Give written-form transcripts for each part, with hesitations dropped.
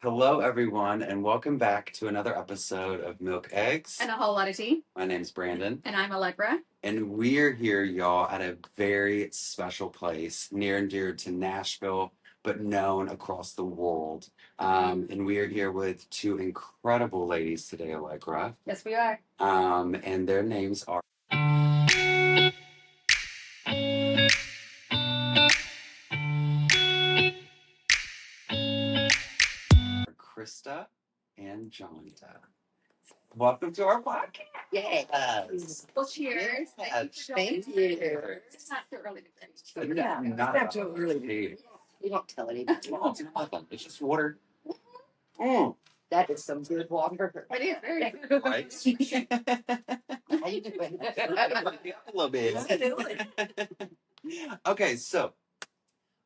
Hello, everyone, and welcome back to another episode of Milk Eggs. And a whole lot of tea. My name's Brandon. And I'm Allegra. And we're here, y'all, at a very special place near and dear to Nashville, but known across the world. And we are here with two incredible ladies today, Allegra. Yes, we are. And their names are Christa and Jonda. Welcome to our podcast. Yes. Well, cheers. Thank you. It's not too early to finish. Yeah, Not too early. We don't tell anybody. No, it's nothing. It's just water. That is some good water. It is very good. Right? How you doing? A little bit. Okay, so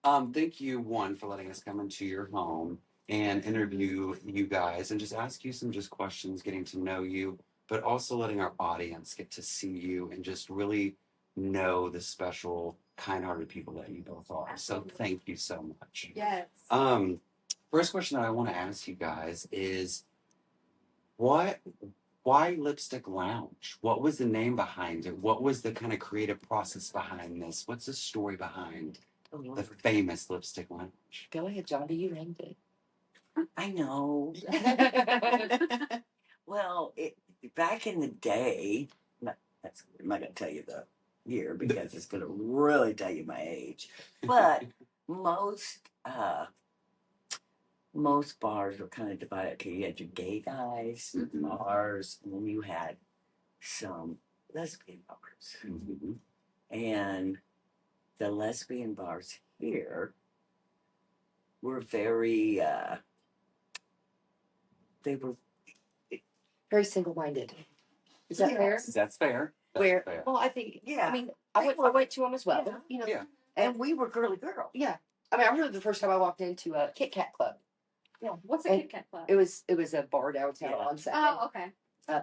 thank you one for letting us come into your home and interview you guys and just ask you some just questions, getting to know you, but also letting our audience get to see you and just really know the special, kind-hearted people that you both are. So thank you so much. Yes. First question that I want to ask you guys is why Lipstick Lounge? What was the name behind it? What was the kind of creative process behind this? What's the story behind the famous Lipstick Lounge? Go ahead, Jonda. You named it. I know. Well, back in the day, I'm not going to tell you the year because it's going to really tell you my age. But most bars were kind of divided. Okay, you had your gay guys, bars, and then you had some lesbian bars. Mm-hmm. And the lesbian bars here were very, they were Very single-minded. Is that fair? That's fair. Where? Fair. Well, I think. Yeah. I mean, I went to them as well. Yeah. You know. Yeah. and we were girly girls. Yeah. I mean, I remember the first time I walked into a Kit Kat club. Yeah. What's a And Kit Kat club? It was a bar downtown Yeah. on Second. Oh, okay.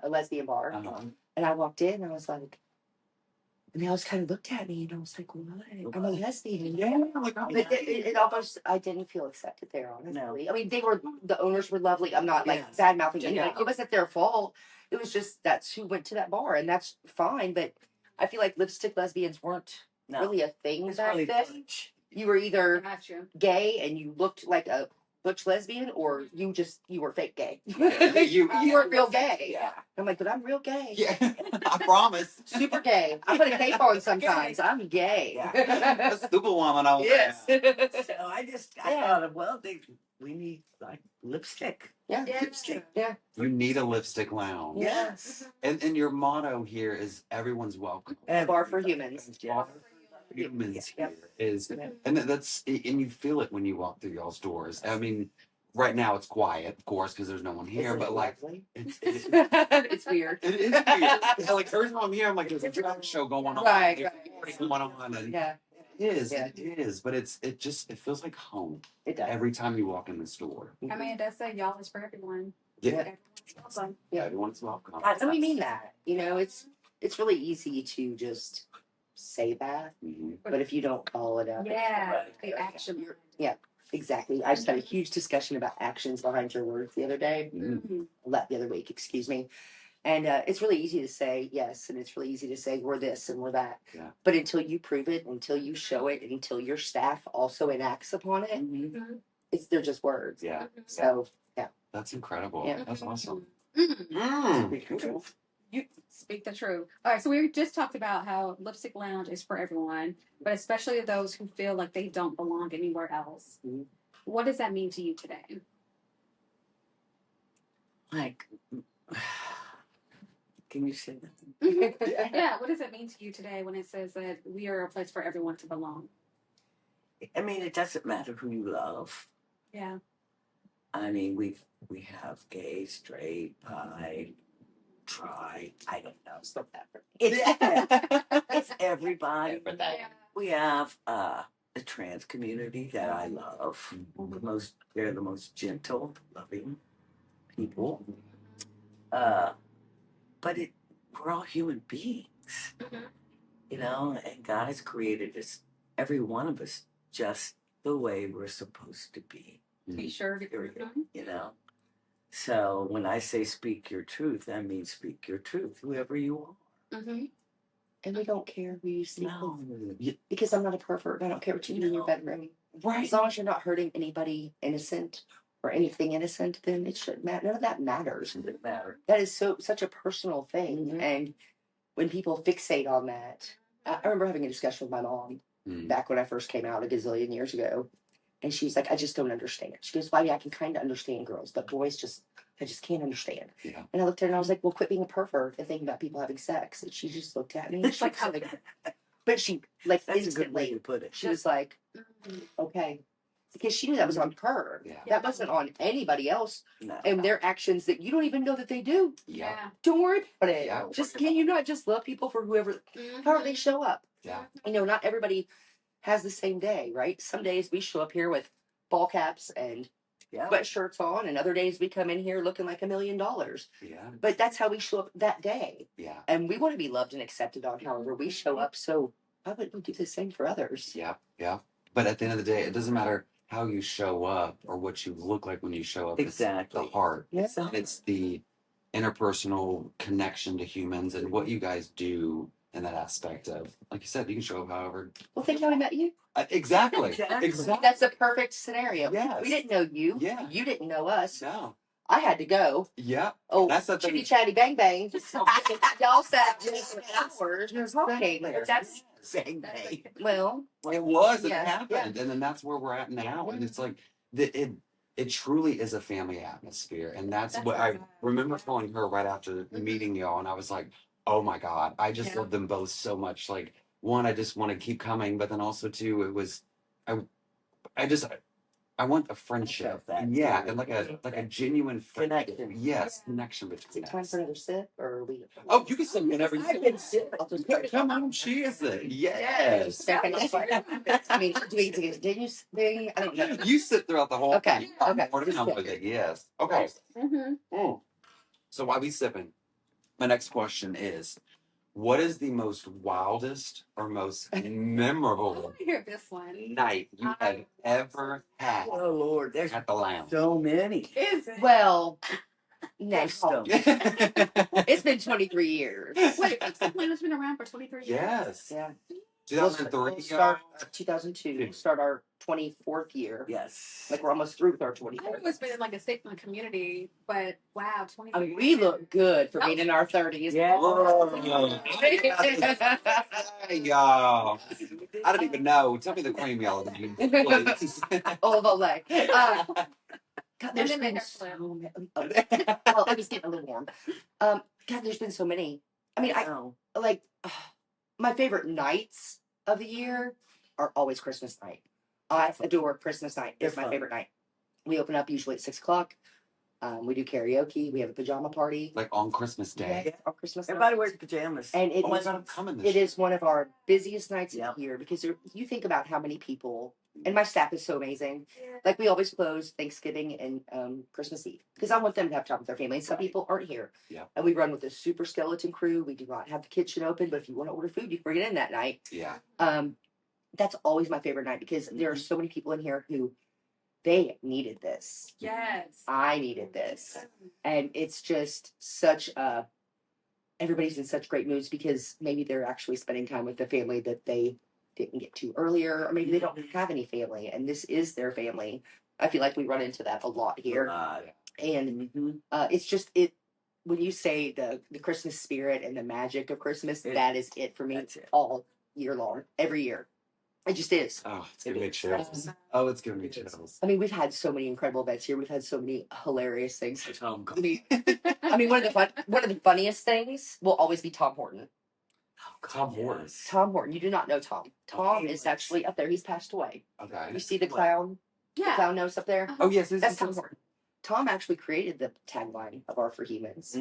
A lesbian bar. Uh-huh. And I walked in and I was like, and they always kind of looked at me and I was like, what? I'm a lesbian. Yeah, like, But it almost, I didn't feel accepted there, honestly. No. I mean, the owners were lovely. I'm not like Yes. bad mouthing anything. Yeah. It wasn't their fault. It was just that's who went to that bar and that's fine. But I feel like lipstick lesbians weren't No. really a thing It's back really then. butch. You were either Got you. gay and you looked like a butch lesbian or you were fake gay. You weren't real gay. Yeah. I'm like, but I'm real gay. Yeah, I promise. Super gay. I put a cape on sometimes. I'm gay. A stupid woman. Yes. So I thought, well, we need like lipstick. Yeah. Yeah. Lipstick. Yeah. You need a lipstick lounge. Yes. And your motto here is everyone's welcome. A bar for humans. Yeah. Humans Yeah. here is, and that's, and you feel it when you walk through y'all's doors. I mean, right now it's quiet, of course, because there's no one here, Isn't but it like, lovely? it's weird. It is weird. Yeah, like every time I'm here, I'm like, there's a drag show going on. Right, There's right. a party going on, and Yeah, it is, Yeah. it is. But it feels like home it does. every time you walk in the store. I mean, it does say y'all is for everyone. Yeah, Everyone's welcome. Yeah. everyone's welcome. And we mean that. You know, it's really easy to just say that, Mhm. but if you don't follow it up, Yeah. Right. The action. yeah, exactly. I just had a huge discussion about actions behind your words the other day. Mhm. The other week, excuse me. And it's really easy to say yes, and it's really easy to say we're this and we're that. Yeah. But until you prove it, until you show it, and until your staff also enacts upon it, they're just words. Yeah, So yeah, that's incredible. Yeah. That's awesome. Mm. You speak the truth. All right, so we just talked about how Lipstick Lounge is for everyone, but especially those who feel like they don't belong anywhere else. Mhm. What does that mean to you today? Like, can you say that? Yeah, what does it mean to you today when it says that we are a place for everyone to belong? I mean, it doesn't matter who you love. Yeah. I mean, we have gay, straight, bi, tri. I don't know. stop that for me. It's everybody. Yeah. We have the trans community that I love. They're the most gentle, loving people. But we're all human beings, you know, and God has created us, every one of us, just the way we're supposed to be. T-shirt. Period. You know. So when I say speak your truth, that means speak your truth, whoever you are. Mm-hmm. And we don't care who you sleep No. with. Because I'm not a pervert. I don't care what you do in your bedroom. Right. As long as you're not hurting anybody innocent or anything innocent, then it shouldn't matter. None of that matters. It doesn't matter. That is such a personal thing. Mhm. And when people fixate on that, I remember having a discussion with my mom back when I first came out a gazillion years ago. And she's like, I just don't understand. She goes, Why? I can kind of understand girls, but boys I just can't understand. Yeah. And I looked at her and I was like, well, quit being a pervert and thinking about people having sex. And she just looked at me. It's like how but she, like, That's a good way instantly, to put it. she was like, okay. Because she knew that was on her. Yeah. That wasn't on anybody else. No. And their actions that you don't even know that they do. Yeah. Don't worry about it. Yeah. Just, can you not just love people for however they show up? Yeah. You know, not everybody has the same day, right? Some days we show up here with ball caps and sweatshirts on, and other days we come in here looking like $1 million. Yeah. But that's how we show up that day. Yeah. And we want to be loved and accepted on however we show up. So why wouldn't we do the same for others? Yeah. Yeah. But at the end of the day, it doesn't matter how you show up or what you look like when you show up. Exactly. It's the heart. Yeah. And it's the interpersonal connection to humans and what you guys do in that aspect of, like you said, you can show up however. Well, think how we met you. Exactly. Exactly. That's a perfect scenario. Yes. We didn't know you. Yeah. You didn't know us. No. I had to go. Yeah. Oh, That's the chitty thing. chatty bang bang. Y'all sat just for hours talking. But that's, Same day. well, It was. Yeah, It happened, and then that's where we're at now. And it's like it truly is a family atmosphere, and that's what I remember calling her right after meeting y'all, and I was like, oh my god, I just love them both so much. Like, one, I just want to keep coming, but then also two, it was I want a friendship. felt that Yeah, too. and like a genuine friendship. Connection. Yes, connection is between it time us. for another sip, or are we? Oh, you can sing whenever you I've been sipping. I'll just Come on, cheers it. Yes. Second, I mean, do we need to continue thing? I don't know. You sit throughout the whole Okay, thing. You got okay. more to come with it. Yes. Okay. Mm-hmm. So while we sipping, my next question is, what is the most wildest or most I memorable want to hear this one. night you have ever had Oh Lord, there's at the lounge? so many. Is it? Well, no, There's so many. it's been 23 years. Wait, Suppan has been around for 23 years. Yes. Yeah. 2003. We'll start 2002. We'll start our 24th year. Yes. Like, we're almost through with our I 24th. know it's been like a statement community, but wow, 23 I mean, we look good for Yep. being in our 30s. Yeah. Hey, y'all. I don't even know. Tell me the cream y'all are eating, please. Olive Olay. God, there's And then been they so have many. Well, it was getting a little warm. God, there's been so many. I mean, I know. like my favorite nights of the year are always Christmas night. I adore Christmas night. It's It's my fun. favorite night. We open up usually at 6:00. We do karaoke. We have a pajama party. Like on Christmas Day. Yes, on Christmas night. Everybody wears pajamas. And it Oh my is- god, I'm coming this It year. is one of our busiest nights Yeah. of the year because you think about how many people, and my staff is so amazing. Like, we always close Thanksgiving and Christmas Eve because I want them to have time with their family. And some people aren't here. Yeah. And we run with a super skeleton crew. We do not have the kitchen open, but if you want to order food, you can bring it in that night. Yeah. That's always my favorite night because there are so many people in here who they needed this. Yes. I needed this. And it's just such everybody's in such great moods because maybe they're actually spending time with the family that they didn't get to earlier, or maybe they don't have any family and this is their family. I feel like we run into that a lot here. And it's just when you say the Christmas spirit and the magic of Christmas, that is it for me. That's it. All year long, every year. It just is. Oh, it's giving me chills. Oh, it's giving me chills. I mean, we've had so many incredible events here. We've had so many hilarious things. Oh, I mean, one of the funniest things will always be Tom Horton. Tom Horton. Tom Horton. You do not know Tom. Tom is actually up there. He's passed away. Okay. You see the clown? The Yeah. clown nose up there? Oh, yes. That's Tom Horton. Tom actually created the tagline of Our For Humans.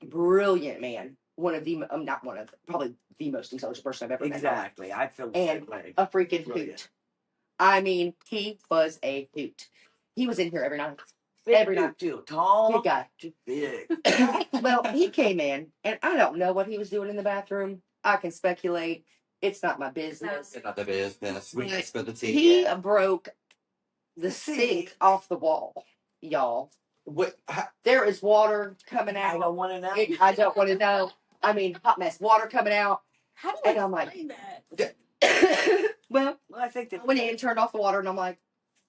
Brilliant man. One of the, not one of, probably the most intelligent person I've ever met. Exactly. I feel the And same way. a freaking Brilliant. hoot. I mean, he was a hoot. He was in here every night. Every night. Too tall. Good guy. Too big. Well, he came in, and I don't know what he was doing in the bathroom. I can speculate. It's not my business. It's not the business. We can spill the tea. He broke the sink off the wall, y'all. What? There is water coming I out. don't want to know. I don't want to know. I mean, hot mess. Water coming out. How do And I I'm like, explain that? well, Well, I think that went in and turned off the water, and I'm like,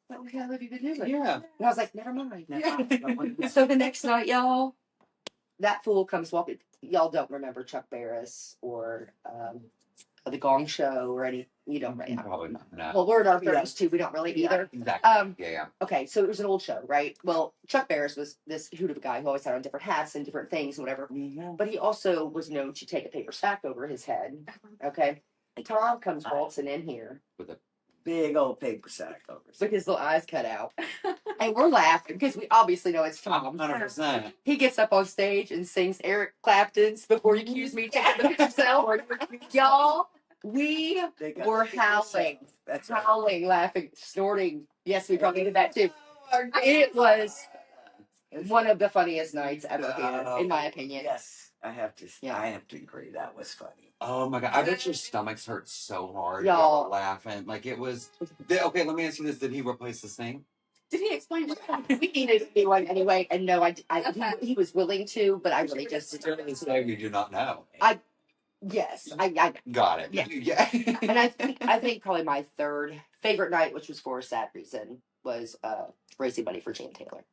what the hell have you been doing? Yeah. And I was like, never mind. Yeah. So the next night, y'all, that fool comes walking. Y'all don't remember Chuck Barris or the Gong Show or any. You don't, right? Probably not. No. Well, we're in our 30s too. We don't really either. Exactly. Yeah. Okay, so it was an old show, right? Well, Chuck Barris was this hoot of a guy who always had on different hats and different things and whatever. Mhm. But he also was known to take a paper sack over his head. Okay. Tom comes waltzing in here With a Big old paper sack over. with his little eyes cut out. And we're laughing because we obviously know it's Tom. 100%. He gets up on stage and sings Eric Clapton's Before You Accuse Me, Take the Yourself. Y'all, we They got were to pick this howling. up. That's right. Howling, laughing, snorting. Yes, we probably did that too. It was one of the funniest nights ever here, in my opinion. Yes, I have to. Yeah. I have to agree. That was funny. Oh my god! I bet your stomachs hurt so hard. Y'all. Y'all were laughing like it was. Okay, let me ask you this: did he replace the sink? Did he explain what happened? We needed a new one anyway, and no, Okay. he was willing to, but I really just didn't. So you do not know. Yes, I Got it. Yeah. Yeah. and I think probably my third favorite night, which was for a sad reason, was raising money for Jan Taylor,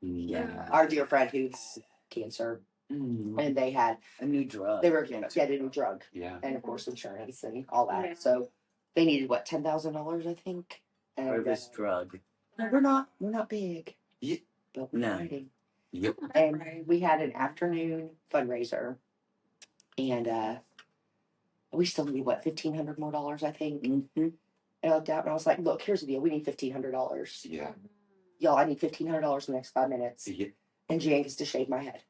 Yeah. our dear friend who's cancer, Mm. and they had A new drug. they were getting a new drug, Yeah. and of course insurance and all that. Yeah. So they needed what $10,000, I think. And For this drug. we're not big, Yeah. but we're No. fighting. Yep. And Right. we had an afternoon fundraiser, and we still need what $1,500 more, I think. Mm-hmm. And I looked out and I was like, "Look, here's the deal. We need $1,500, Yeah. y'all. I need $1,500 in the next 5 minutes." Yeah. And Jan gets to shave my head,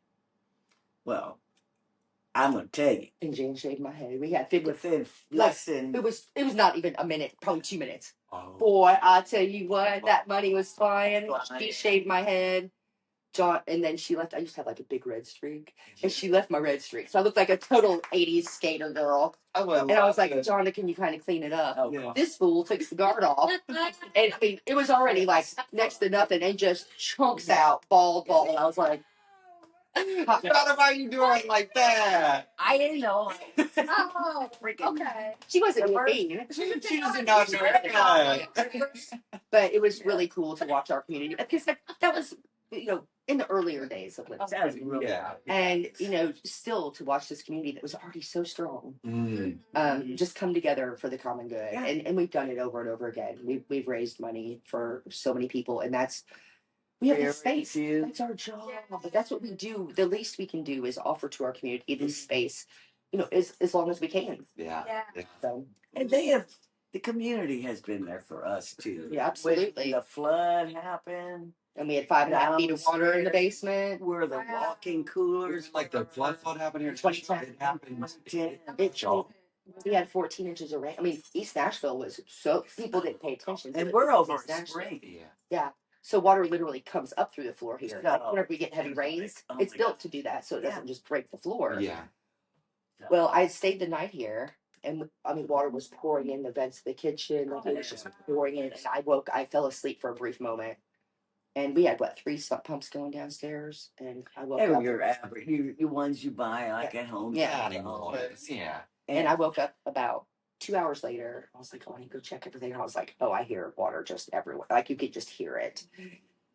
Well, I'm gonna tell you. and Jan shaved my head. We had 50. Within less than It was not even a minute, probably 2 minutes. Oh. Boy, I tell you what, that money was flying. Flying. She shaved my head. John, and then she left. I used to have like a big red streak, and she left my red streak, so I looked like a total '80s skater girl. And I was like, "Jonda, can you kind of clean it up?" oh, Yeah. This fool takes the guard off, and I mean, it was already like next to nothing, and just chunks out bald. And I was like, Jonda, why are you doing like that? I didn't know. Oh, Freaking okay. she wasn't mean, She doesn't know do it. but it was really cool to watch our community because that was, in the earlier days of That living. was really Yeah. And still to watch this community that was already so strong, Mm. just come together for the common good. Yeah. And we've done it over and over again. We've raised money for so many people, and we have this space. few. That's our job. That's what we do. The least we can do is offer to our community this space, as long as we can. Yeah. Yeah. So And the community has been there for us too. yeah, absolutely. When the flood happened, And we had 5.5 feet of water in the basement. where the Wow. walking coolers, Like the flood happened here. 2010. It happened. We had 14 inches of rain. I mean, East Nashville was so people didn't pay attention. to and it. we're over East in Nashville. spring. Yeah. So water literally comes up through the floor here. So- Like whenever we get heavy rains, Oh it's my built God. to do that, so it Yeah. doesn't just break the floor. Yeah. Well, I stayed the night here, and I mean, water was pouring in the vents of the kitchen. Like, it was just pouring in. And I fell asleep for a brief moment, and we had 3 sump pumps going downstairs, and I woke They were up. your average, your ones you buy like at home. Yeah. Yeah. And I woke up about 2 hours later. I was like, "Oh, I need to go check everything." And I was like, "Oh, I hear water just everywhere. Like you could just hear it."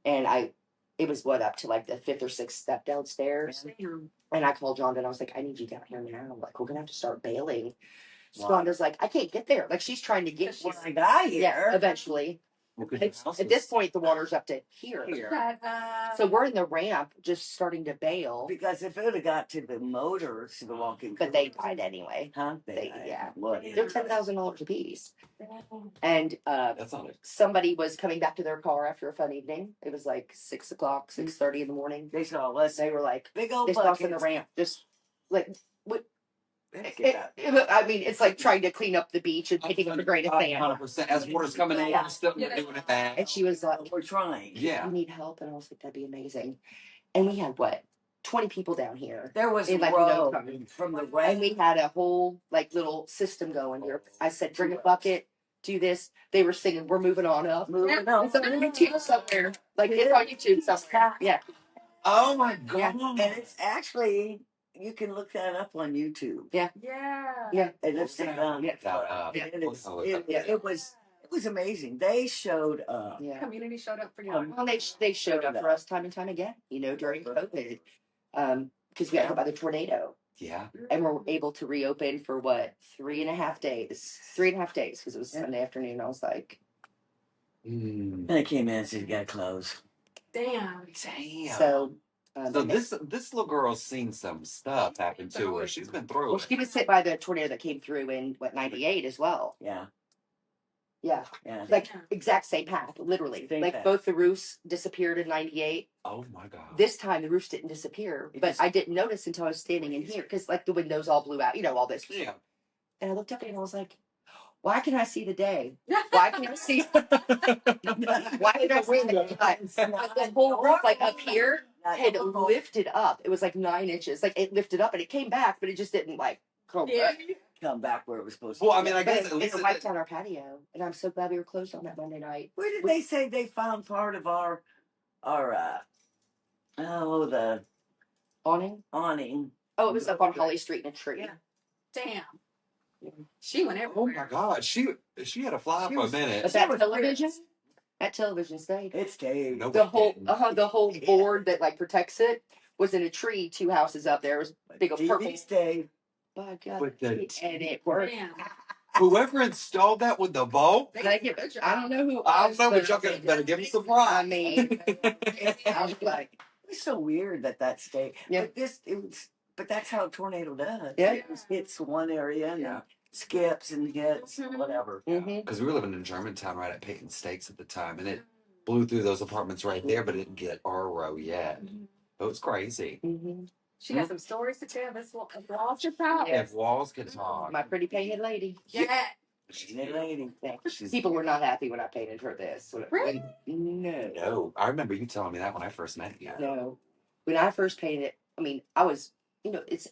And it was up to like the 5th or 6th step downstairs. And I called Jonda and I was like, "I need you down here now. Like we're gonna have to start bailing." So Wow. Jonda's like, "I can't get there." Like she's trying to get When I got here, Yeah, eventually. Well, 'cause It's, your house at this was- point, the water's up to here. So we're in the ramp, just starting to bail. because if it would have got to the motors, to the walking, But they coolers, died anyway. huh? Yeah. What? They're $10,000 a piece. And That's not it. somebody was coming back to their car after a fun evening. It was like 6 o'clock, 6:30 in the morning. They saw us. They were like, Big old this crossing the buckets. ramp, just like what? Pick it up. I mean, it's like trying to clean up the beach and picking up a grain of sand. 100%. As water's coming in, Yeah. I'm still doing it back. And she was like, We're trying. Yeah. "You need help?" And I was like, "That'd be amazing." And we had 20 people down here. There was They a let you know row coming. from the And rain. we had a whole little system going here. I said, "Bring a bucket, do this. They were singing "We're Moving On Up." Moving on. It's on YouTube somewhere. Like it's on YouTube somewhere. Yeah. Oh my Yeah. god! And it's actually, you can look that up on YouTube. Yeah. Yeah. And it's We're gonna yeah, look that up. Yeah. it was amazing. They showed Yeah. Community showed up for you. Well, they showed up for us time and time again. You know, during COVID, because we got hit by the tornado. Yeah. And we're able to reopen for what 3.5 days. 3.5 days because it was Sunday afternoon. I was like, Mm. And they came in and said, you gotta close. Damn. Damn. so. So this little girl's seen some stuff happen to her. She's been through Well, it. she was hit by the tornado that came through in what 98 as well. Yeah. Yeah, Yeah. like exact same path, literally. Same like path. both the roofs disappeared in 98. Oh my god. This time the roofs didn't disappear, It but just- I didn't notice until I was standing in here because like the windows all blew out. You know all this. Yeah. And I looked up and I was like, why can I see the day? Why can I see? Why can I see the lights? The whole roof, like up here, had lifted up. It was like 9 inches. Like it lifted up and it came back, but it just didn't like come back. Come back where it was supposed to. Well, I mean, I But guess at it least wiped out our patio, and I'm so glad we were closed on that Monday night. Where did they say they found part of our the Awning? awning? Oh, it was up on Holly Street in a tree. Yeah. Damn. She went Oh my everywhere. god, she had a fly She for a was- minute. But She that was television, fierce. that television stayed. It stayed. No, The it whole, didn't. the whole board that like protects it was in a tree. 2 houses up there. It was big old purple. TV stayed. By God, With the and it worked. Damn. Whoever installed that with the bulb, They Like, did a good job. I don't know who. It I was, don't know, but y'all but better give me some I props. mean, I was like, It's so weird that stayed. Yeah. But that's how a tornado does. Yeah. It just hits one area and Yeah. then skips and hits Mhm. whatever. mm-hmm. Because we were living in Germantown right at Peyton Stakes at the time, and it blew through those apartments right there, but it didn't get our row yet. It was crazy. Mm-hmm. She got some stories to tell. This walls to talk. Yeah. If walls could talk. My pretty painted lady. Yeah. She's a lady. Yeah. People were not happy when I painted her this. Really? No. No, I remember you telling me that when I first met you. No. When I first painted it, I mean, I was, it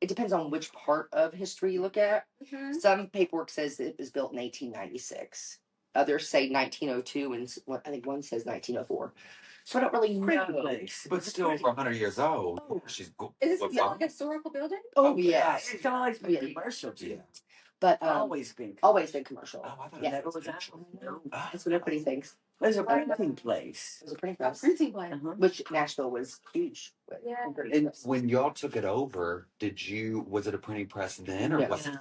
depends on which part of history you look at. Mhm. Some paperwork says it was built in 1896. Others say 1902, and I think one says 1904. So I don't really Pretty know. place. But still, for 100 years old, she's go- Is what's this still up? a historical building? Oh, Yeah, yes. it's always been Yeah. commercial too. Yeah. But Always been. always been commercial. Oh, I thought Yeah. it was Never was actual. actual. That's what everybody thinks. There's a printing place. It was a printing press, Printing plant. Uh-huh. which Nashville was huge with. Yeah. printing And press. when y'all took it over, was it a printing press then, or No. was it?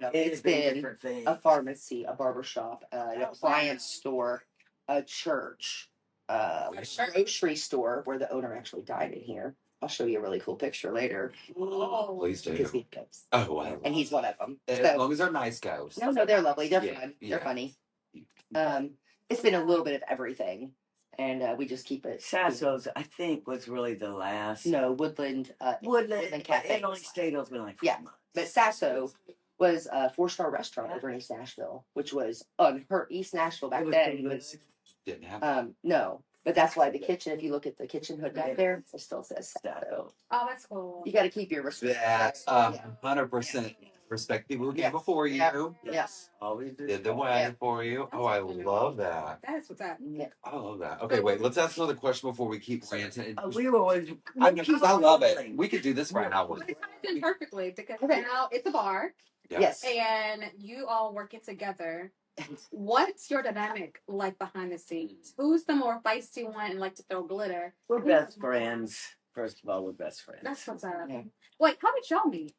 No, It's it's been different things. a pharmacy, a barber shop, an appliance store, a church, a grocery store where the owner actually died in here. I'll show you a really cool picture later Oh. Please because do. he goes, Oh, wow. and he's one of them. As So, long as they're nice ghosts. no, they're lovely. They're Yeah, fun. yeah. They're funny. It's been a little bit of everything, and we just keep it. Sasso's, I think, was really the last. No, Woodland. Woodland Cafe. It only stayed open like 4 Yeah. months. But Sasso was a 4-star restaurant over in East Nashville, which was East Nashville back It was then pretty was Didn't have. no. But that's why the kitchen, if you look at the kitchen hood back there, it still says Sasso. Sasso. Oh, that's cool. You got to keep your respect. That's Yeah. 100% respect people who came Yeah. before you. Yeah. Yes. Always Did the way for you. Oh, I love that. That is what's up. Yeah. I love that. Okay, wait. Let's ask another question before we keep ranting. We were always. I love it. We could do this right now. But it ties in perfectly because Okay. now it's a bar Yeah. Yes. and you all working together. What's your dynamic like behind the scenes? Who's the more feisty one and like to throw glitter? We're best friends. First of all, we're best friends. That's what's up. Yeah. Wait, how did y'all meet?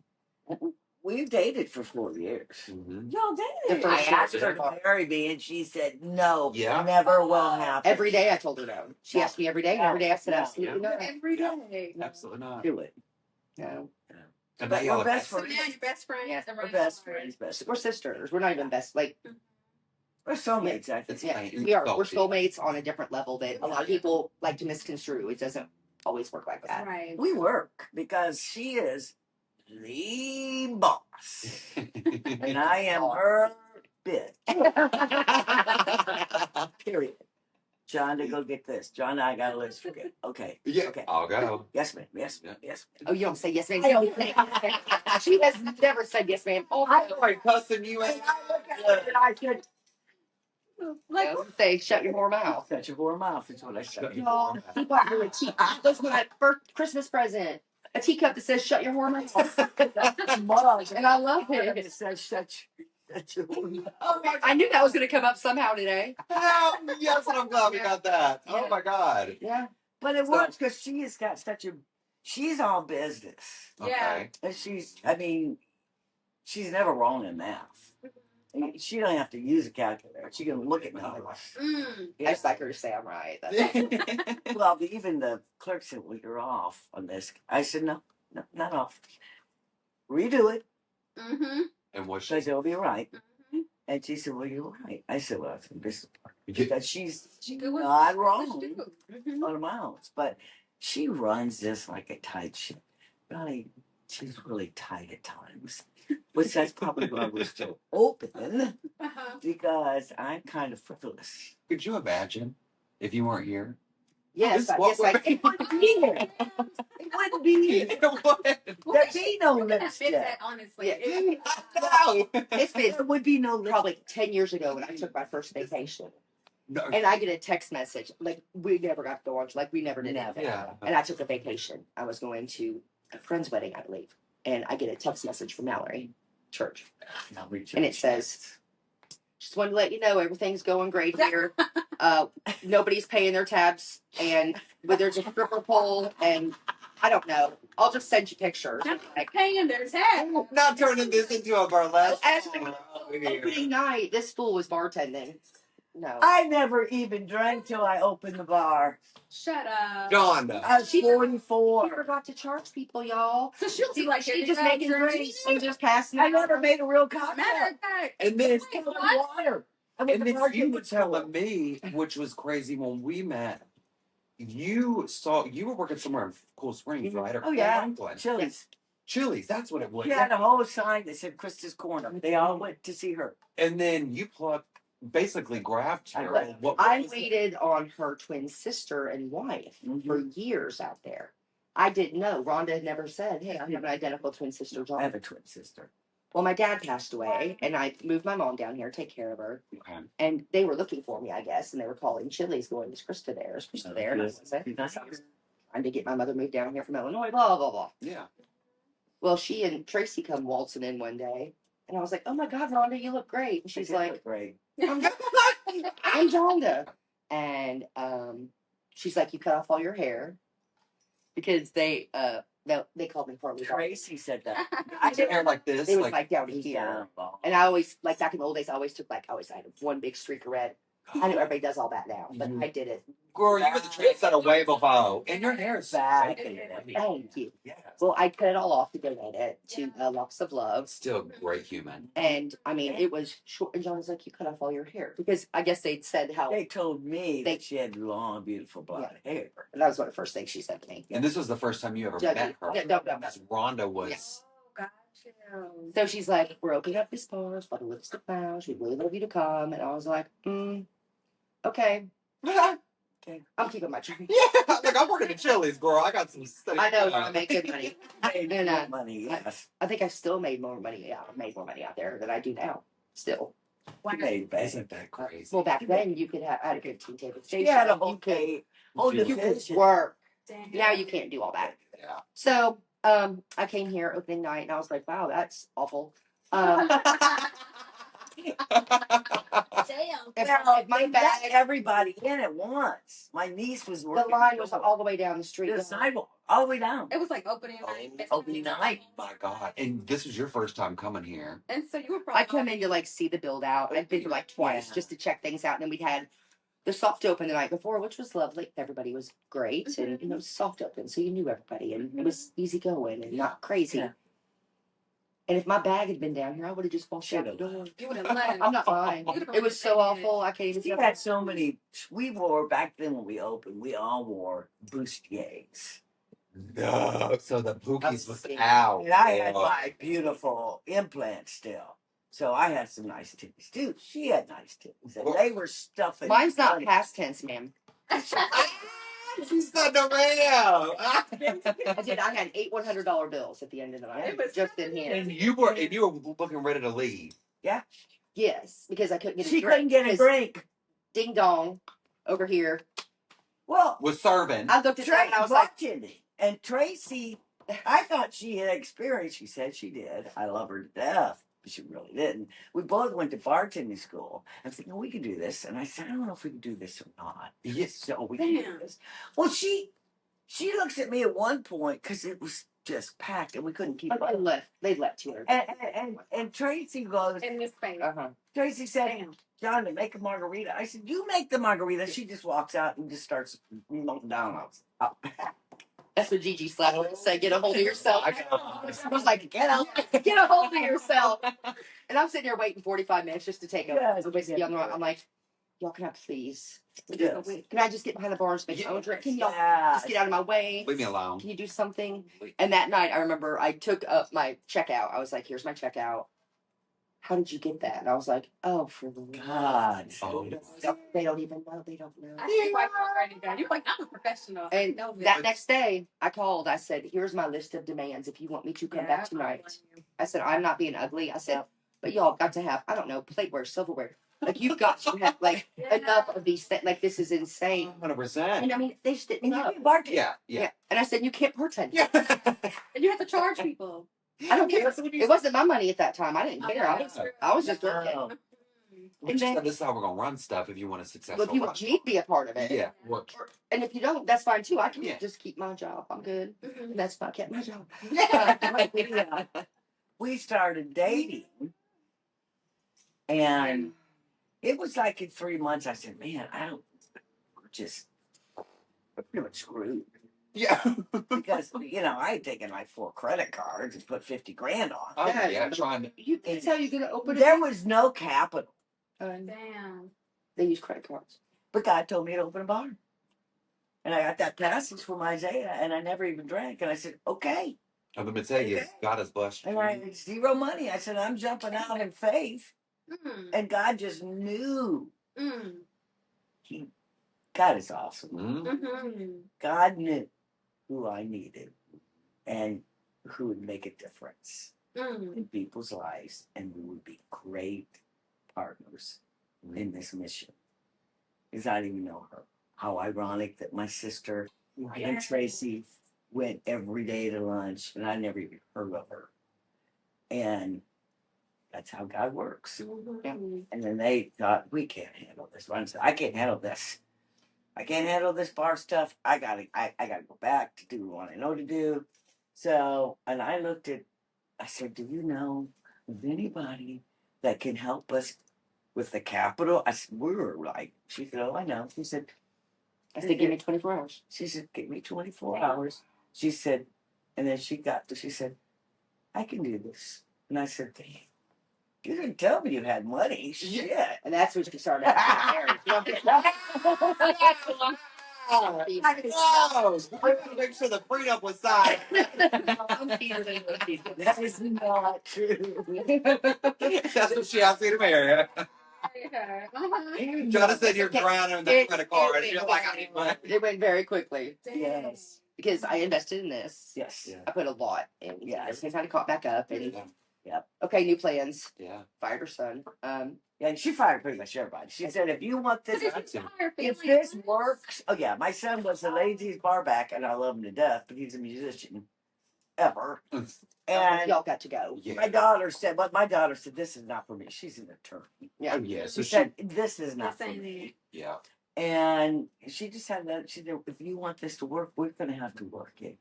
We've dated for 4 years. Mhm. Y'all The dated. first I asked year. her to marry me, and she said no. Yeah. Never will happen. Every day I told her no. She asked me every day, and every day I said Yeah. absolutely no. Every day. Absolutely not. Do it. No. And But now y'all we're are best So friends. now you're best friends. Yeah, and We're right best now- friends. Best. We're sisters. We're not even best. Like, We're soulmates. I think. It's yeah, fine. we are. We're soulmates on a different level that a lot of people like to misconstrue. It doesn't always work like that. Right. We work because she is the boss, and I am her bitch. Period. Jonda, go get this. Jonda, I got a list for you. Okay. Yeah. Okay. I'll go. Yes, ma'am. Yes, Yeah. ma'am. Yes. Oh, you don't say yes, ma'am. I don't She has never said yes, ma'am. Oh, I'm like cussing you out. And I look at her and I said, Like, Say, shut your whore mouth. Shut your whore mouth is what I said. Y'all, he bought me a teacup. That's my first Christmas present. A teacup that says "Shut your whore mouth," and I love it. It says shut your whore mouth. Oh my God. I knew that was going to come up somehow today. Yes, and I'm glad we got that. Oh Yeah. my God. Yeah. But it So- works because she has got she's all business. yeah. And she's never wrong in math. She don't have to use a calculator. She can look at numbers. Mm. I just like her to say I'm right. Well, even the clerk said, well, you're off on this. I said, no, not off. Redo it. Mm-hmm. And what So I she said, it'll be right. Mm-hmm. And she said, well, you're right. I said, well, this Yeah. because she's Good with not English wrong too. Mhm. on amounts, but she runs this like a tight ship. Really, she's really tight at times. Which that's probably why we're still open Uh-huh. because I'm kind of frivolous. Could you imagine if you weren't here? Yes, This I what guess I It wouldn't be here. It wouldn't be here. There'd be no We can admit lipstick. that, honestly. Yeah. No. It's been There would be no lipstick. probably 10 years ago when I took my first vacation. No. And I get a text message. Like, we never got to go on. Like, we never did Never. anything. Yeah. And I took a vacation. I was going to a friend's wedding, I believe. And I get a text message from Mallory Church. And it says, just wanted to let you know everything's going great here. Nobody's paying their tabs. And there's a stripper pole. And I don't know. I'll just send you pictures. Like, paying their tab. Not turning this into a burlesque. As Here. opening night, this fool was bartending. No. I never even drank till I opened the bar. Shut up. Jonda. I was She 44. forgot to charge people, y'all. So she'll be like, She just making drinks and just passing I it never out. made a real cocktail. Matter of fact, And then It's called water. I mean, And the then bartender you were told telling me, which was crazy when we met, you were working somewhere in Cool Springs, right? Or Oh, yeah. Franklin. Chili's. Chili's, that's what it was. She had a whole sign that said Christa's Corner. They all went to see her. And then you basically grabbed her. But I waited on her twin sister and wife for years out there. I didn't know. Rhonda had never said, hey, I have an identical twin sister, I John. have a twin sister. Well, my dad passed away, and I moved my mom down here to take care of her. Okay. And they were looking for me, I guess, and they were calling Chili's going, is Christa there? Is Christa there? And I said, trying to get my mother moved down here from Illinois, blah, blah, blah. Yeah. Well, she and Tracy come waltzing in one day, and I was like, oh my God, Rhonda, you look great. And she's like, great. I'm Jonda. And she's like, you cut off all your hair. Because they called me Harley. Tracy said that. I did hair like this. It was like down to He's here. down. And I always, like back in the old days, I always had one big streak of red. I know everybody does all that now, but I did it. Girl, you were the trendsetter way before. And your hair is Back. Thank you. Yes. Well, I cut it all off to donate it to Locks of Love. Still a great human. And I mean, it was short. And John was like, you cut off all your hair. Because I guess they'd said how. They told me that she had long, beautiful blonde hair. And that was one of the first things she said to me. And this was the first time you ever Yeah, met her. yeah, no. Because Rhonda was. oh, gotcha. So she's like, we're opening up this bar. It's called the Lipstick Lounge. We'd really love you to come. And I was like, okay. Okay. I'm keeping my drink. Yeah, like I'm working at Chili's, girl. I got some stuff. I know I make good money. Made And, good money, yes. I think I still made more money. Yeah, I made more money out there than I do now. Still. She made bank. Isn't that crazy? Well, back then you could have I had a 15 table She station. had a You whole could- whole You could division. work. Dang. Now you can't do all that. Yeah. So I came here opening night and I was like, wow, that's awful. Damn. If my Let bag, everybody in at once. My niece was the working. line was all the way down the street. the sidewalk, all the way down. It was like opening night. Opening night. My God. And this was your first time coming here. And so you were probably. I come in to like see the build out. I'd been here like twice Yeah. just to check things out. And then we'd had the soft open the night before, which was lovely. Everybody was great. And you know, soft open. So you knew everybody and it was easy going and not crazy. Yeah. And if my bag had been down here, I would have just walked out the door. You would have left. I'm not lying. It was so awful. I can't even She say had so many. We wore back then when we opened. We all wore bustiers, No. So the Pookies was Outstanding. out. and I had my beautiful implants still. So I had some nice titties. Dude, she had nice titties, and they were stuffing. Mine's not past tense, ma'am. She's on the radio. I did. I had 8 $100 bills at the end of the night. It was Just in here. And you were looking ready to leave. Yes, because I couldn't get a She drink. couldn't get a Because drink. ding dong, over here. Well, Was serving. I looked at that Tracy and I was like, bartending, and Tracy, I thought she had experience. She said she did. I love her to death, but she really didn't. We both went to bartending school. I'm thinking we could do this, and I said, I don't know if we can do this or not. Yes. So we can do this. Well, she looks at me at one point because it was just packed and we couldn't keep they up. left. They left here. And Tracy goes, In this space. Tracy said, Damn. John, to make a margarita. I said, you make the margarita. She just walks out and just starts melting down. That's what Gigi slapped me and said, get a hold of yourself. I was like, Get out. get a hold of yourself. And I'm sitting here waiting 45 minutes just to take a Yes, whiskey. yeah. I'm like, y'all, can I please? Yes. Can I just get behind the bar and make my own drink? Can y'all Yeah. just get out of my way? Leave me alone. Can you do something? And that night, I remember I took up my checkout. I was like, here's my checkout. How did you get that? And I was like, oh, for the God. Oh. They don't even know. They don't know. I see why you're writing down. You're like, I'm a professional. I And know this. that next day, I called. I said, here's my list of demands if you want me to come back tonight. I said, I'm not being ugly. I said, but y'all got to have, I don't know, plateware, silverware. Like, you've got to have, like, enough of these things. Like, this is insane. 100%. And I mean, they just didn't know. Yeah. And I said, you can't bartend. Yeah. And you have to charge people. I don't care. It wasn't my money at that time. I didn't care. I was just working. Oh. We just said this is how we're gonna run stuff if you want a successful Well, if you run. want me to be a part of it. Yeah. Work. And if you don't, that's fine too. I can Yeah. just keep my job. I'm good. And that's why I kept my job. We started dating, and it was like in 3 months. I said, "Man, we're pretty much screwed." Yeah. Because I had taken like 4 credit cards and put 50 grand on. Oh, yeah. Trying to. That's how you're gonna open it. There was no capital, Damn. They use credit cards. but God told me to open a bar, and I got that passage from Isaiah, and I never even drank. And I said, "Okay." I'm gonna tell you, Okay. God has blessed you. And I had zero money. I said, "I'm jumping out in faith," and God just knew. God is awesome. Mm. God knew who I needed and who would make a difference in people's lives, and we would be great partners in this mission. Because I didn't even know her. How ironic that my sister and Tracy went every day to lunch, and I never even heard of her. And that's how God works. And then they thought, we can't handle this. I said, I can't handle this. I can't handle this bar stuff. I gotta go back to do what I know to do. So, and I said, do you know of anybody that can help us with the capital? I said, she said, oh, I know. She said, give me 24 hours. She said, give me 24 hours. She said, and then she said, I can do this. And I said, damn. You didn't tell me you had money. Shit. And that's when she started. I gotta make sure the freedom was signed. That is not true. That's what she asked me to marry. Jonda said you're drowning in the credit card. You're like, I need money. It went very quickly. Yes. Because I invested in this. Yes. Yeah. I put a lot in. Yes. Everything's kind of caught back up. And Yep. okay, new plans. Yeah. Fired her son. Yeah, and she fired pretty much everybody. She said, if you want this, if If this works, oh yeah, my son was the laziest bar back, and I love him to death, but he's a musician ever. And y'all got to go. Yeah. my daughter said, this is not for me. She's an attorney. Yeah. Oh, yeah. So She said, this is not for This ain't me. Yeah. And she just had that. She said, if you want this to work, we're going to have to work it.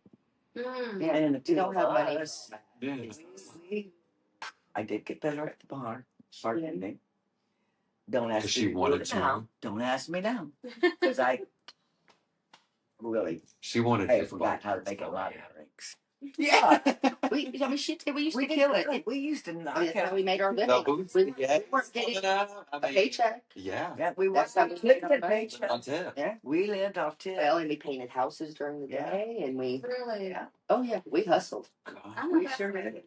Yeah. And the You two don't of have money. us, Yeah. I did get better at the bar. Bartending. Don't ask me She to do wanted it to. now. Don't ask me now. Because I really She wanted I to. forgot how to make a lot of drinks. Yeah. we used to kill it. We used to knock That's how out. we made our The living. boots, We yeah. weren't getting I a mean, paycheck. yeah. Yeah, we That's worked how on we made our Clifton money. paycheck. That's it. Yeah. We lived off tip. Well, and we painted houses during the Yeah. day, and we. Really? Oh yeah, we hustled. God. We sure did.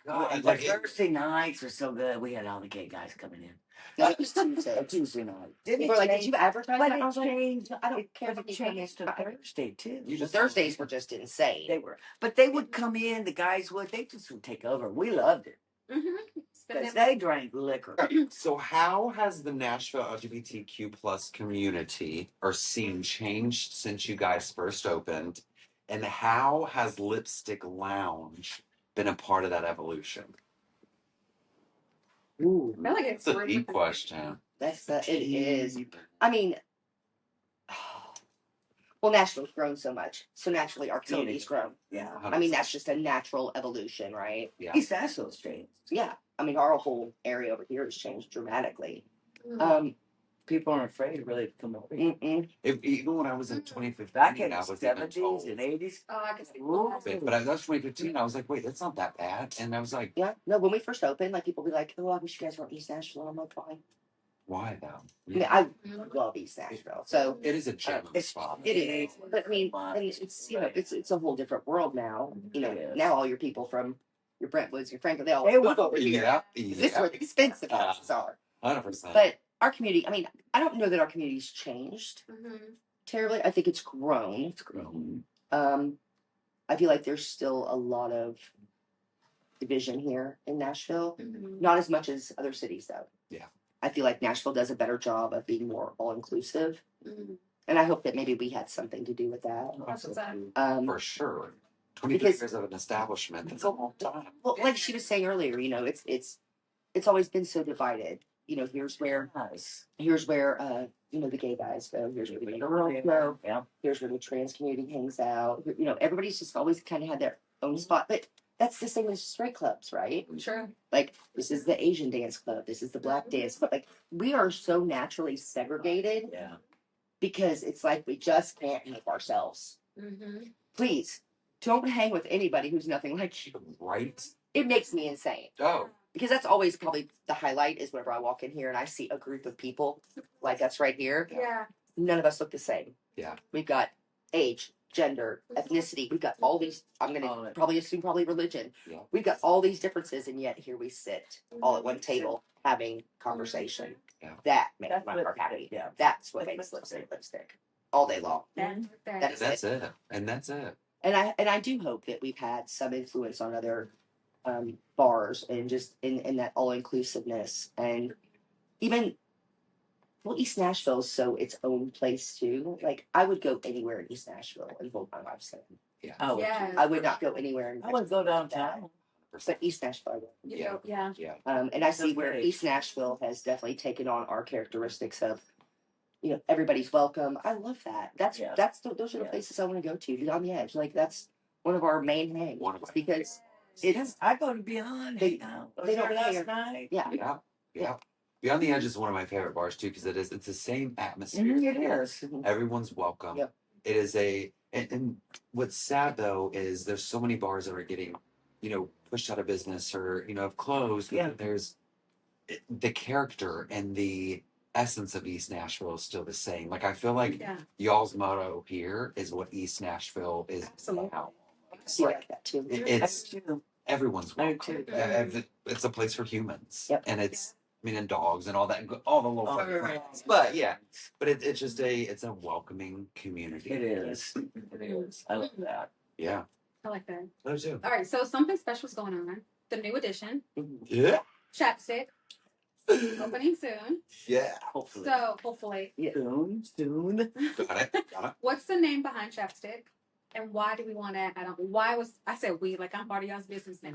God, And like Thursday nights were so good. We had all the gay guys coming in. No, it was Tuesday. Tuesday night. People were like, "Did you advertise But that?" it I was like, changed. "I don't care But if it you come in." changed to Thursday too. You just- Thursdays were just insane. They were, but they would come in. The guys would. They just would take over. We loved it. Because they drank liquor. So how has the Nashville LGBTQ plus community or scene changed since you guys first opened? And how has Lipstick Lounge been a part of that evolution? Ooh, I feel like it's That's a deep question. it is. I mean, well, Nashville's grown so much, so naturally our community's grown. Yeah. I mean, that's just a natural evolution, right? Yeah. East Nashville's changed. Yeah. I mean, our whole area over here has changed dramatically. People aren't afraid to really come over here. Even when I was in 2015, Back in I the was even 70s told. and 80s. Oh, I can see But that was 2015. I was like, wait, that's not that bad. And I was like, yeah. No, when we first opened, like people be like, "Oh, I wish you guys were East Nashville." I'm like, why? why though? I mean, I love East Nashville, so It is a gem spot. it is. But I mean, it's it's a whole different world now. You know, now all your people from your Brentwoods, your Franklin, they all move over here. Yeah, This is where the expensive houses are. 100%. But our community, I mean, I don't know that our community's changed terribly. I think it's grown. It's grown. I feel like there's still a lot of division here in Nashville. Not as much as other cities, though. Yeah. I feel like Nashville does a better job of being more all inclusive. And I hope that maybe we had something to do with that. For sure. 23 years of an establishment. That's a long time. Well, like she was saying earlier, you know, it's always been so divided. You know, here's where you know, the gay guys go. Here's where the girls go. Yeah. Here's where the trans community hangs out. You know, everybody's just always kind of had their own spot. But that's the same as straight clubs, right? True. Like, this is the Asian dance club. This is the black dance club. Like, we are so naturally segregated. Yeah. Because it's like we just can't help ourselves. Please, don't hang with anybody who's nothing like you. Right? It makes me insane. Oh. Because that's always probably the highlight is whenever I walk in here and I see a group of people like us right here. Yeah. None of us look the same. Yeah. We've got age, gender, ethnicity. We've got all these, I'm going to probably assume religion. Yeah. We've got all these differences, and yet here we sit all at one table having conversation. Yeah. That makes my heart happy. Yeah. That's what makes lipstick all day long. That's it. And that's it. And I do hope that we've had some influence on other bars and just in that all inclusiveness, and even East Nashville is so its own place too. Like, I would go anywhere in East Nashville and hold my wife's hand. Yeah. Oh, Yeah. I would not go anywhere in I would go downtown. but East Nashville I would. Yeah. Yeah. And I see where Okay. East Nashville has definitely taken on our characteristics of, you know, everybody's welcome. I love that. Those are the places I want to go to. Get on the edge. Like, that's one of our main hangs. Because it's I go to Beyond. They don't last hang. night. Yeah. Beyond the Edge is one of my favorite bars too, because it's the same atmosphere. It is. Everyone's welcome. Yep. It is and what's sad though is there's so many bars that are getting, you know, pushed out of business or, you know, have closed. Yeah. There's the character and the essence of East Nashville is still the same. Like, I feel like y'all's motto here is what East Nashville is Absolutely. now. I like that too. It's everyone's I welcome. too. It's a place for humans. Yep. And it's, I mean, and dogs and all that, all the little funny things. But yeah, but it's just it's a welcoming community. It is. It is. I love that. Yeah. I like that. Those too. All right, so something special is going on. The new edition, Yeah. Chapstick, opening soon. Yeah. Hopefully. So hopefully, Soon. Got it. what's the name behind Chapstick, and why do we want to? I said we, like I'm part of y'all's business now.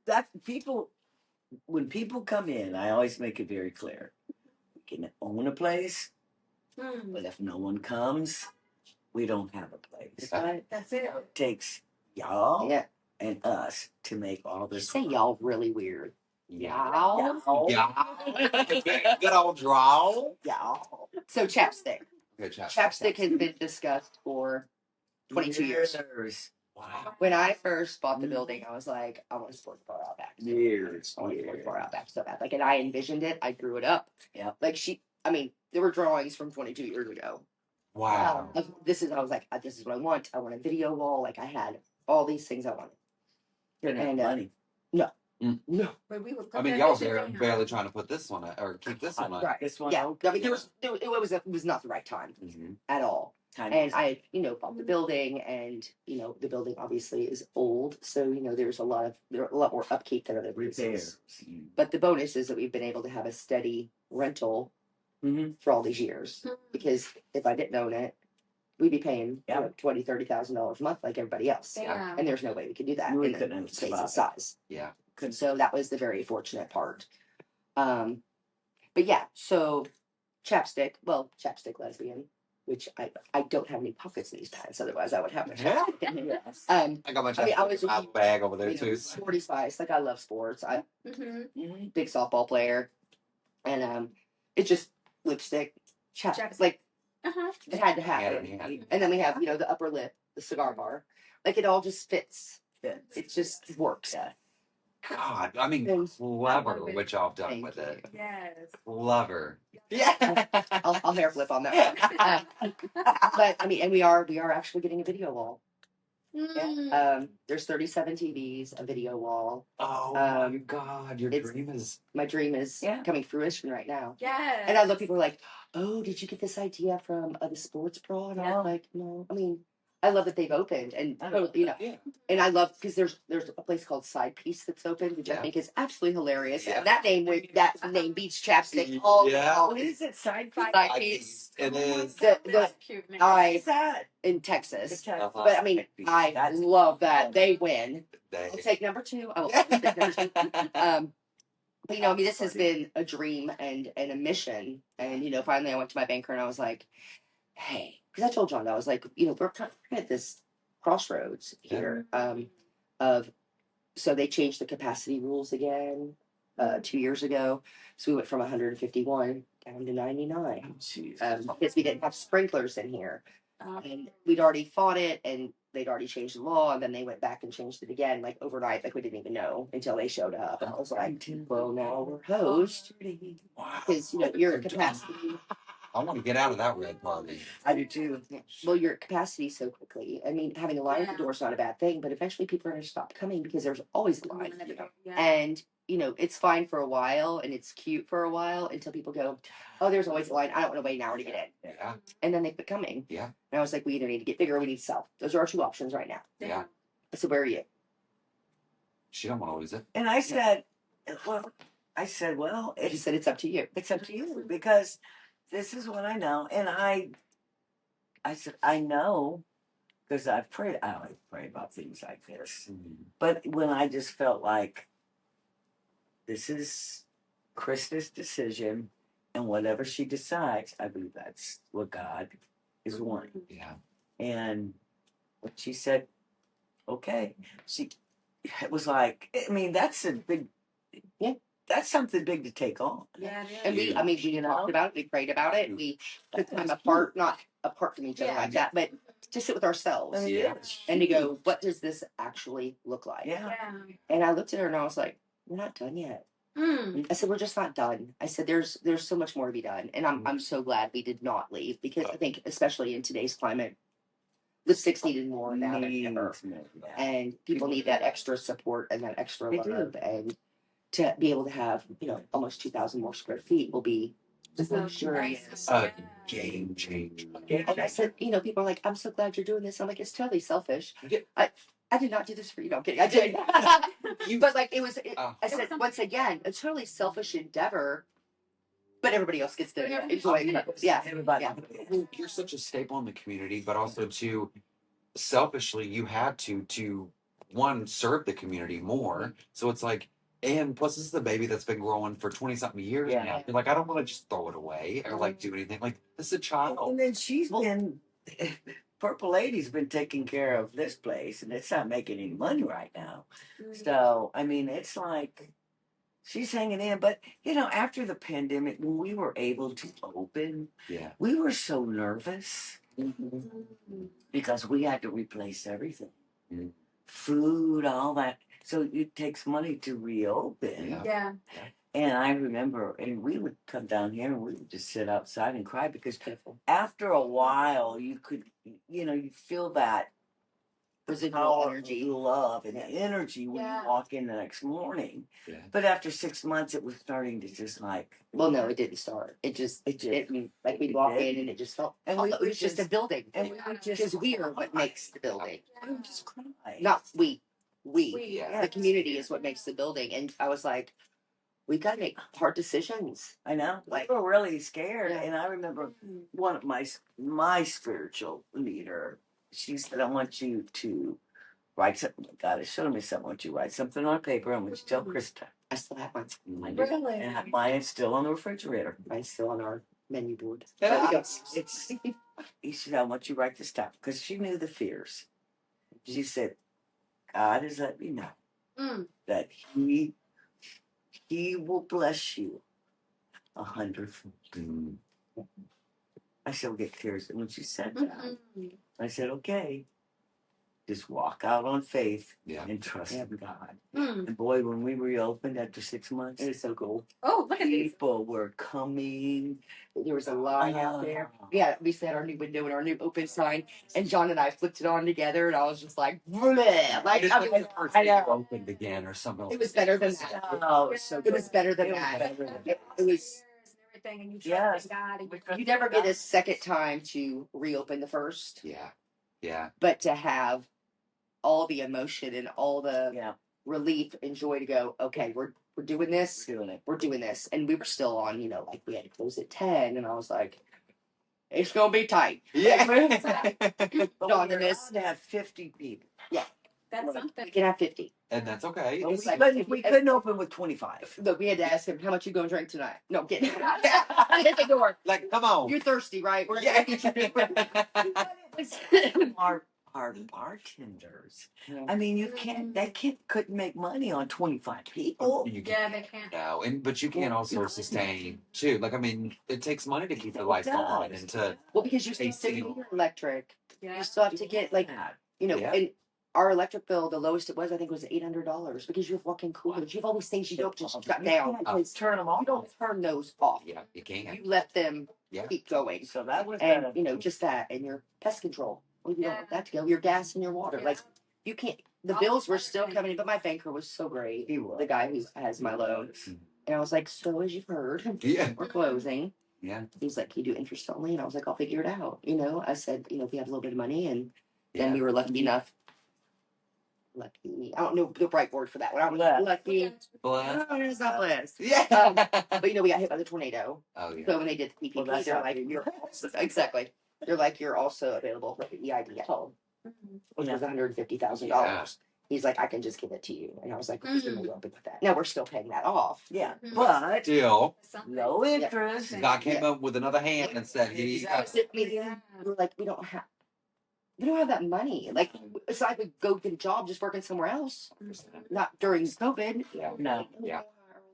That people, when people come in, I always make it very clear. We can own a place, but if no one comes, we don't have a place. That's it. It takes y'all Yeah. and us to make all You this. say y'all really weird. Yeah. Y'all. Yeah. Good old draw. Y'all. So Chapstick. Good job. Chapstick has been discussed for 22 years. Wow. When I first bought the building, I was like, I want a sports bar out back. Years. I want a sports bar out back so bad. Like, and I envisioned it. I drew it up. Yeah. Like, there were drawings from 22 years ago. Wow. I was like, this is what I want. I want a video wall. Like, I had all these things I wanted. Didn't have And, money. No. But we would I mean, y'all barely trying to put this one or keep this one up. Right. This one. Yeah. I mean, it was not the right time Mm-hmm. at all. And I, bought the building, and the building obviously is old, so there's a lot more upkeep than other places. But the bonus is that we've been able to have a steady rental for all these years. Because if I didn't own it, we'd be paying $20,000-$30,000 a month like everybody else. Yeah. And there's no way we could do that We in the couldn't space survive. and size. Yeah. So that was the very fortunate part. But yeah, so Chapstick lesbian, which I don't have any pockets in these pants, otherwise I would have my chapstick in here. I got my I was a bag over there too. sporty spice. Like, I love sports. I big softball player, and it just lipstick, chapstick. Like, it had to happen. Yeah. And then we have the upper lip, the cigar bar. Like, it all just fits. It just works. God, I mean, clever what y'all have done with it. Yes. Clever. Yeah, I'll hair flip on that one. But I mean, and we are actually getting a video wall. There's 37 TVs, a video wall. Oh my God, my dream is coming fruition right now. Yes. And I love people are like, oh, did you get this idea from the sports bra? And I'm like, no. I mean, I love that they've opened, and and I love because there's a place called Side Piece that's open, which I think is absolutely hilarious. Yeah. And that name beats Chapstick. All What is it? Side Piece. It is. The cute name. in Texas. Uh-huh. But I mean, I love that they win. They, I'll take number 2. I will always take number 2. But I mean, this has been a dream and a mission. And finally, I went to my banker and I was like, hey, because I told Jonda, I was like, we're kind of at this crossroads here. So they changed the capacity rules again 2 years ago. So we went from 151 down to 99 because we didn't have sprinklers in here. And we'd already fought it, and they'd already changed the law, and then they went back and changed it again, like overnight, like we didn't even know until they showed up. And I was like, well, now we're hosed because you're at capacity. I want to get out of that red party. I do too. Well, you're at capacity so quickly. I mean, having a line at the door is not a bad thing, but eventually people are going to stop coming because there's always a line. And it's fine for a while, and it's cute for a while until people go, oh, there's always a line. I don't want to wait an hour to get in. Yeah. And then they quit coming. Yeah. And I was like, we either need to get bigger or we need to sell. Those are our 2 options right now. Yeah. I said, where are you? She don't want to lose it. And I said, well, She said, it's up to you. it's up to you because this is what I know. And I said, I know because I always pray about things like this. But when I just felt like this is Christa's decision, and whatever she decides, I believe that's what God is wanting. Yeah. And when she said, okay, it was like, I mean, that's a big, that's something big to take on. Yeah. And we talked about it, we prayed about it, we took time apart, not apart from each other like that, but to sit with ourselves and to go, what does this actually look like? Yeah. And I looked at her and I was like, we're not done yet. I said, we're just not done. I said, there's so much more to be done. And I'm so glad we did not leave, because I think, especially in today's climate, lipstick's needed more now than ever. And people need that extra support and that extra love. And to be able to have, almost 2,000 more square feet will be luxurious. A game changer. And I said, people are like, I'm so glad you're doing this. I'm like, it's totally selfish. I did not do this for you. No, I'm kidding. I did. But like, I said, once again, a totally selfish endeavor, but everybody else gets to enjoy it. Yeah. Everybody. Yeah. You're such a staple in the community, but also to selfishly, you had to one, serve the community more. So it's like, and plus this is the baby that's been growing for 20 something years now. You're like, I don't want to just throw it away or like do anything. Like, this is a child. And then she's been, Purple Lady's been taking care of this place, and it's not making any money right now. So, I mean, it's like she's hanging in. But, after the pandemic, when we were able to open, we were so nervous because we had to replace everything. Food, all that. So it takes money to reopen. Yeah. And I remember, and we would come down here and we would just sit outside and cry because after a while you could, you feel that residual power energy. of love and energy when Yeah. you walk in the next morning. Yeah. But after 6 months, it was starting to just like, Well, no, it didn't start. It like we'd walk in and it just felt, And and we it was would just a just- building. and we would just Because we are what makes the building. I would just cry. Not we. Yeah. The community is what makes the building. And I was like, we got to make hard decisions. I know. Like- We were really scared. Yeah. And I remember one of my spiritual leader, she said, I want you to write something. God has shown me something. I want you to write something on paper. I want you to tell Christa. I still have mine. Really? And mine is still on the refrigerator. Mine's still on our menu board. Yeah. It's he said, I want you to write this down. Because she knew the fears. She said, God has let me know Mm. that he will bless you 100-fold. Mm. I still get tears. And when she said that, Mhm. I said, okay, just walk out on faith Yeah. and trust in God. Mm. And boy, when we reopened after 6 months, It was so cool. Oh, look at these. people were coming. There was a line out there. Yeah, we set our new window and our new open sign, and John and I flipped it on together, and I was just like, bleh. Like, It's I like mean, the first I day know. opened again or something. It was better than that. Oh, it was so It was better than It was that. better than It was. And everything, and you Yes. trust in God. And You never get a second time to reopen the first, Yeah. Yeah. but to have all the emotion and all the Yeah, relief and joy to go, okay, we're doing this. doing it. We're doing this. And we were still on, like we had to close at 10, and I was like, it's gonna be tight. Yeah. But John, we were and this, allowed to have 50 people. that's we something. can have 50. And that's okay. Well, It's like- But we couldn't open with 25. Look, we had to ask him, how much you gonna drink tonight? No, get hit the door. like, come on. You're thirsty, right? We're Yeah. gonna get Our bartenders. I mean, you can't. Couldn't make money on 25 people. You Yeah, they can't. No, but you can't also sustain too. Like, I mean, it takes money to keep the lights on and to. Well, because you still have to AC. get your electric. Yeah. You still have to get like Yeah. and our electric bill, the lowest it was, I think, was $800 because you have walk-in coolers. You have all these things you don't just shut down. Because turn them off. You don't turn those off. Yeah, you can. You let them Yeah. keep going. So that was And just that and your pest control. Well, you don't Yeah. want that to go. Your gas and your water. Yeah. Like you can't the All bills the were still everything. coming in, but my banker was so great. He was. The guy who has my loan. And I was like, so as you've heard, Yeah. we're closing. Yeah. He's like, you do interest only? And I was like, I'll figure it out. I said, we have a little bit of money. And Yeah. then we were lucky enough. Lucky. I don't know the right word for that one. I was Blessed. lucky. Bless. Oh, it's not blessed. Yeah. But we got hit by the tornado. Oh yeah. So when they did the PPP, Well, that's they're how like, you- you're also, exactly. They're like, you're also available for the EID at home, Mhm. which was $150,000. Yeah. He's like, I can just give it to you. And I was like, Mhm. really open with that. Now we're still paying that off. Yeah, Mhm. but Still, Something. low interest. God came up with another hand and said, "Here you go." Yeah. We're like, we don't have that money. Like, aside we go get a job just working somewhere else. Not during COVID. Yeah. No. Yeah.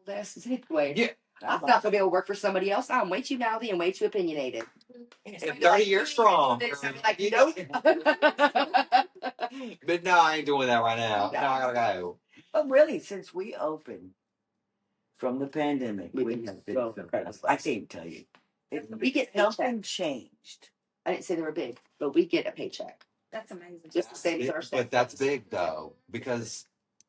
That's anyway. Yeah. I'm not gonna be able to work for somebody else. I'm way too mouthy and way too opinionated. And 30 years strong. I'm like, nope. But no, I ain't doing that right now. No, I gotta go. But really, since we opened from the pandemic, We've we been have been so so incredible. I can't tell you. We get Something changed. I didn't say they were big, but we get a paycheck. That's amazing. Just the same as our staff. But that's big though, because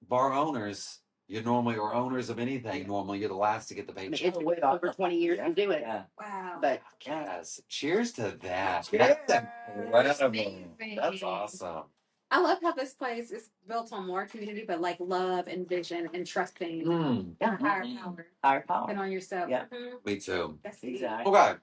bar owners, you normally or owners of anything, normally you're the last to get the I mean, paycheck. it's been over 20 years to do it. Yeah. Wow. But Yes. Cheers to that. Cheers. That's incredible. Amazing. That's awesome. I love how this place is built on more community, but like love and vision and trusting Mm, a higher power Our power. than on yourself. Yeah. Mhm. me too. That's the Exactly. Okay.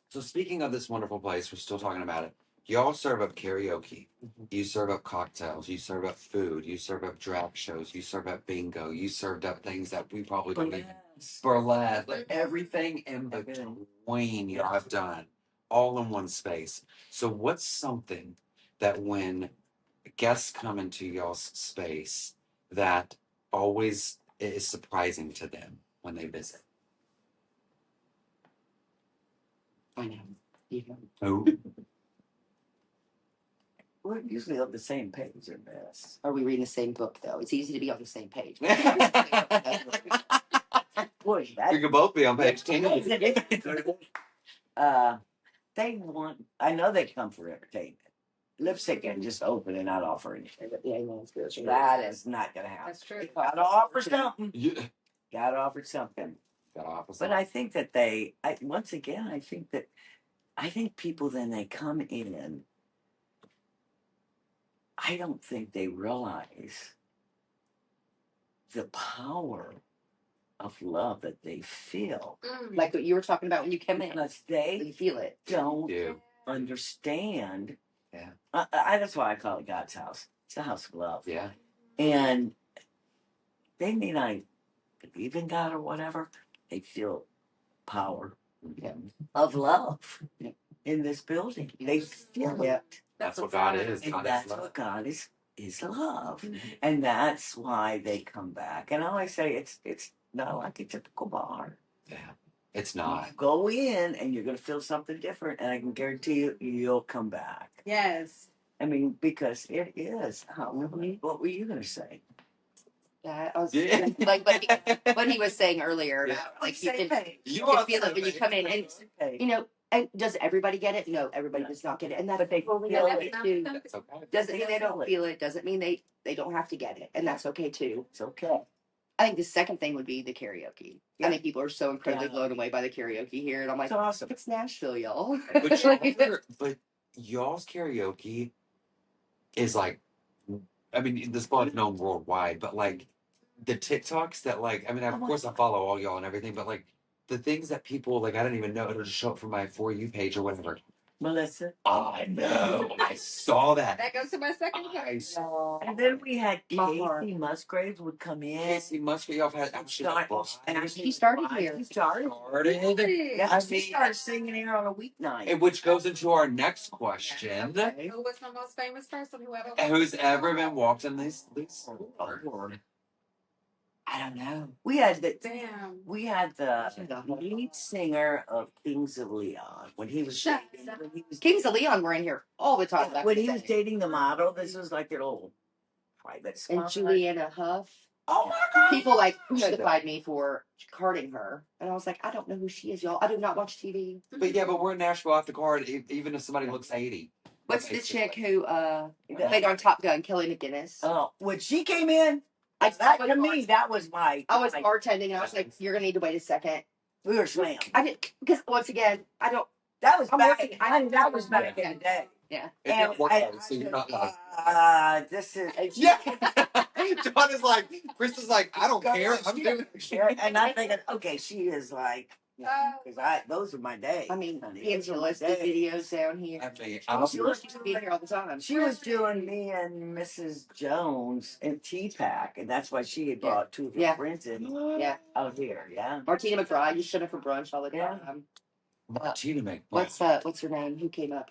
So speaking of this wonderful place, we're still talking about it. Y'all serve up karaoke. You serve up cocktails. You serve up food. You serve up drag shows. You serve up bingo. You served up things that we probably don't even burlesque, like everything in between y'all have done, all in one space. So what's something that when guests come into y'all's space that always is surprising to them when they visit? I know. Yeah. Oh, We're usually on the same page in this. Are we reading the same book though? It's easy to be on the same page. Boy, we could both be on page 10. they want. I know they come for entertainment, lipstick and just open and not offer anything. Yeah, no, it's good. That is not gonna happen. That's true. Gotta offer something. Yeah. Gotta offer something. Got off. But I think that once again, I think people, then they come in, I don't think they realize the power of love that they feel. Like what you were talking about when you came in. Because You they feel it. don't Yeah. understand. Yeah. That's why I call it God's house. It's a house of love. Yeah. And they may not believe in God or whatever. They feel power of love in this building. They feel it. That's what God is. And God that's is love. what God is love. And that's why they come back. And I always say it's not like a typical bar. Yeah. It's not. You go in and you're gonna feel something different, and I can guarantee you'll come back. Yes. I mean, because it is. What were you gonna say? Yeah, I was Yeah. like what he was saying earlier. Yeah. About, like you can are feel it when you come in, and you know. And does everybody get it? No, everybody does not get it, and But they totally feel okay too. That's okay. Doesn't mean they don't feel it. Doesn't mean they don't have to get it, and that's okay too. It's okay. I think the second thing would be the karaoke. Yeah. I think people are so incredibly Yeah. blown away by the karaoke here, and I'm like, It's awesome. it's Nashville, y'all. But y'all's karaoke is like, I mean, this spot is known worldwide, but like the TikToks that like, I mean, of course I follow all y'all and everything, but like the things that people like, I didn't even know it'll just show up from my For You page or whatever. Melissa. I know. I saw that. That goes to my second I point. saw. And then we had My heart. Casey Musgraves would come in. Casey Musgrave, y'all have had actually. And she started here. He started. Really? Yeah, she started singing here on a weeknight. And which goes into our next question. Okay. Who was the most famous person Who's ever been walked in these Oh, Lord. I don't know. We had the Damn. lead singer of Kings of Leon when he was Shut dating, up. when he was Kings of Leon were in here all the time. back when in he the was day. dating the model. This was like an old private And spot. Juliana Huff. Oh my God! People like crucified me for carding her, and I was like, I don't know who she is, y'all. I do not watch TV. But yeah, but we're in Nashville off the card, even if somebody looks 80. What's the Basically. chick who played on Top Gun, Kelly McGinnis? Oh, when she came in, I to me, that was my. I was bartending, and I was like, "You're gonna need to wait a second." We were slammed. I didn't because once again, I don't. That was I'm back. working- That was back in the day. Yeah. It didn't work out, so you're not like. This is. Yeah! John is like, Chris is like, I don't care. I'm doing And I'm thinking, okay, she is like, because those are my days. I mean, honey. Angela's Those are my days. videos down here. I mean, She used to be here all the time. She was doing me and Mrs. Jones in T-Pack, and that's why she had brought two of her Yeah. friends in Yeah. out here. Yeah. Martina McBride used to show up for brunch all the Yeah. time. Martina make What's her name? Who came up?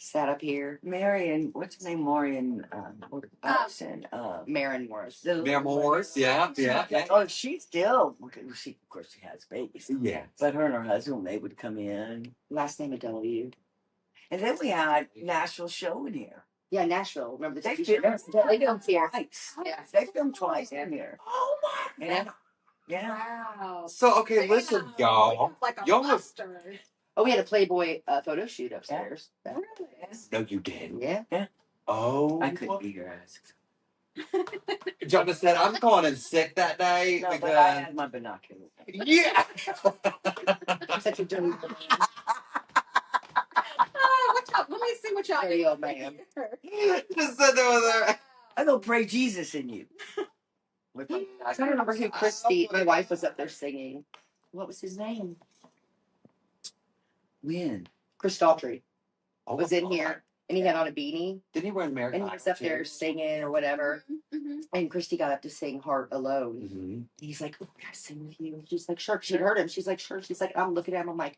Sat up here. Marion, what's her name? Marion Anderson. Marin Morris. Mayor Morris, yeah. Oh, she still. She, of course, she has babies. Yeah. But her and her husband, they would come in, Last name of W. and then we had Nashville show in here. Yeah, Nashville. Remember the They TV show? filmed They filmed here. twice. Yeah. They filmed twice in here. Oh my Yeah. Yeah. Wow. So, okay, listen, y'all. Like a Y'all have- mustard. Oh, we had a Playboy photo shoot upstairs. No, you didn't. Yeah. Oh. I couldn't be your ass. Jonda said, I'm calling in sick that day No, because. but I had my binoculars. Yeah. I'm such a dirty What y'all? Let me see what y'all Dirty old man. Just said there was a. I'm gonna pray Jesus in you. I don't remember who Christy, my wife, was up there singing. What was his name? When? Chris Daughtry Oh, was in here, and he had on a beanie, Didn't he wear an American and he was up there singing or whatever. Mm-hmm. And Christy got up to sing "Heart Alone." Mm-hmm. He's like, "Oh, can I sing with you?" And she's like, "Sure." She'd heard him. She's like, "Sure." She's like, I'm looking at him. I'm like,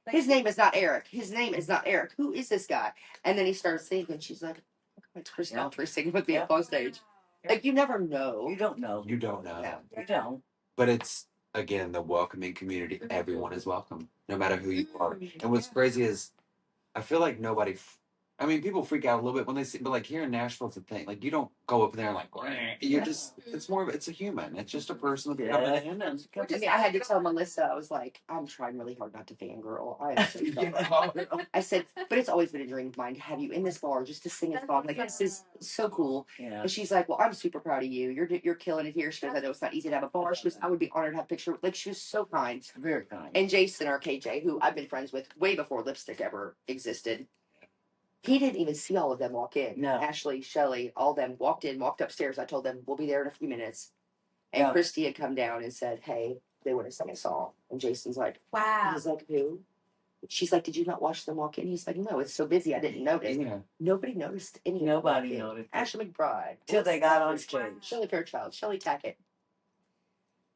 his name is not Eric. His name is not Eric. Who is this guy? And then he started singing, and she's like, it's Chris Daughtry singing with me up on stage. Like, you never know. You don't know. You don't know. No, you don't. But it's, again, the welcoming community. Everyone is welcome, no matter who you are. And what's crazy is, I feel like nobody I mean, people freak out a little bit when they see, but like here in Nashville, it's a thing. Like you don't go up there and like, you're just, it's more of, it's a human. It's just a person with coming in. And, I mean, I had to tell Melissa, I was like, I'm trying really hard not to fangirl. I am so sorry. I said, but it's always been a dream of mine to have you in this bar just to sing a song. Like, this is so cool. Yeah. And she's like, well, I'm super proud of you. You're killing it here. She goes, I know it's not easy to have a bar. She goes, I would be honored to have a picture. Like, she was so kind. Very kind. And Jason, our KJ, who I've been friends with way before lipstick ever existed, he didn't even see all of them walk in. No. Ashley, Shelley, all them walked in, walked upstairs. I told them, we'll be there in a few minutes. And Yeah. Christy had come down and said, hey, they want to sing a song. And Jason's like, Wow. he's like, who? She's like, did you not watch them walk in? He's like, no, it's so busy, I didn't notice. yeah. Nobody noticed any Nobody of them walk in. noticed. Ashley McBride. Till they got on stage. Shelley Fairchild, Shelley Tackett.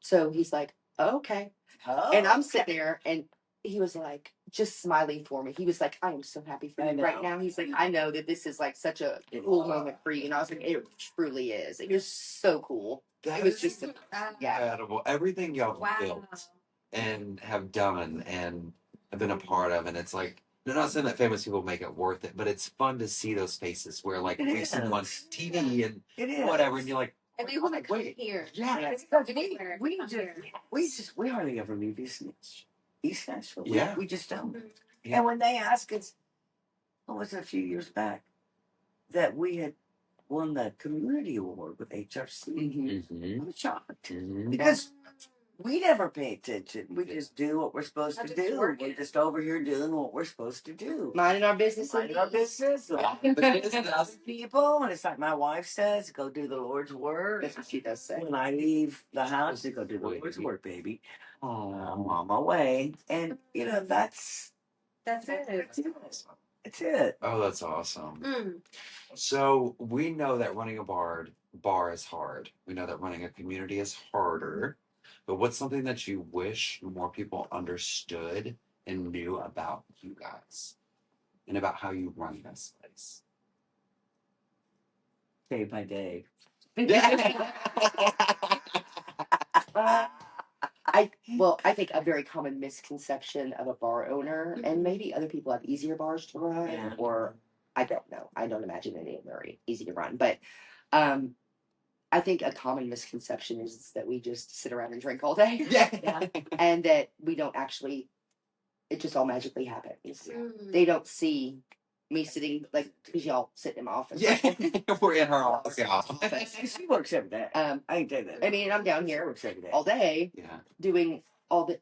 So he's like, oh, okay. Oh. And I'm sitting there, and he was like, just smiling for me. He was like, I am so happy for I you know. right now. He's like, I know that this is like such a cool moment for you. And I was like, it truly is. It was so cool. That It was is just, yeah. incredible. Everything y'all Wow. built and have done and have been a part of, and it's like, they're not saying that famous people make it worth it, but it's fun to see those faces where like It we see them on is. TV and It is. whatever, and you're like, And they want to come wait. here. Yeah. It's Because anywhere. we Come just here. we hardly ever leave East Nashville. Yeah. We just don't. Yeah. And when they ask us, what was it, a few years back, that we had won the community award with HRC, mm-hmm. I was shocked. Mm-hmm. Because we never pay attention. We just do what we're supposed to Just do. work We're it. just over here doing what we're supposed to do. Minding our business. Minding our business. The business. Other people, and it's like my wife says, go do the Lord's work. That's what she does say. When I leave the house to go do the Lord's work, baby, I'm Oh, on my way. And, you know, that's That's it. It's it. oh, that's awesome. Mm. So we know that running a bar is hard. We know that running a community is harder. But what's something that you wish more people understood and knew about you guys and about how you run this place? Day by day. I think a very common misconception of a bar owner, and maybe other people have easier bars to run, Yeah. or I don't know. I don't imagine any of them are easy to run, but I think a common misconception is that we just sit around and drink all day, Yeah. and that we don't actually. It just all magically happens. Mm. They don't see me sitting like because y'all sit in my office. Yeah. We're in her office. Yeah. She works every day. I can tell you that. I mean, I'm down She here works every day. all day Yeah. doing all the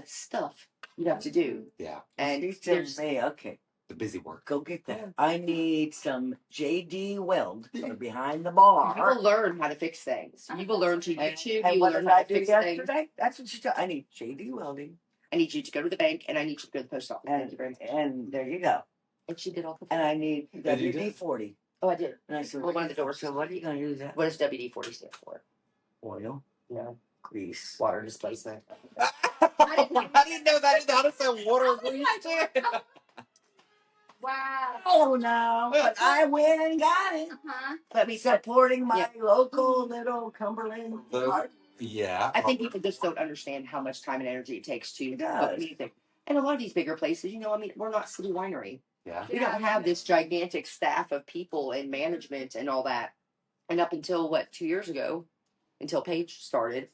stuff you have to do. Yeah. And She's telling me, okay, The busy work. go get that. I need some JD Weld for behind the you bar. will learn how to fix things. You will learn to YouTube. And You will what learn did how I to do fix things. yesterday? That's what she told. I need JD Welding. I need you to go to the bank, and I need you to go to the post office. Thank you very much. And there you go. And she did all the And I need Did you do it? WD-40. Oh, I did. And I said, Well, one of the doors. So what are you going to use that? What does WD-40 stand for? Oil, No, grease. water displacement. I didn't know that. How to say water grease. Wow. Oh no! But I went and got it. Uh-huh. Let me. Supporting my Yeah. local little Cumberland. Yeah. I think people just don't understand how much time and energy it takes to does. cook music. And a lot of these bigger places, I mean, we're not City Winery. Yeah. We don't have this gigantic staff of people and management and all that. And up until 2 years ago, until Paige started,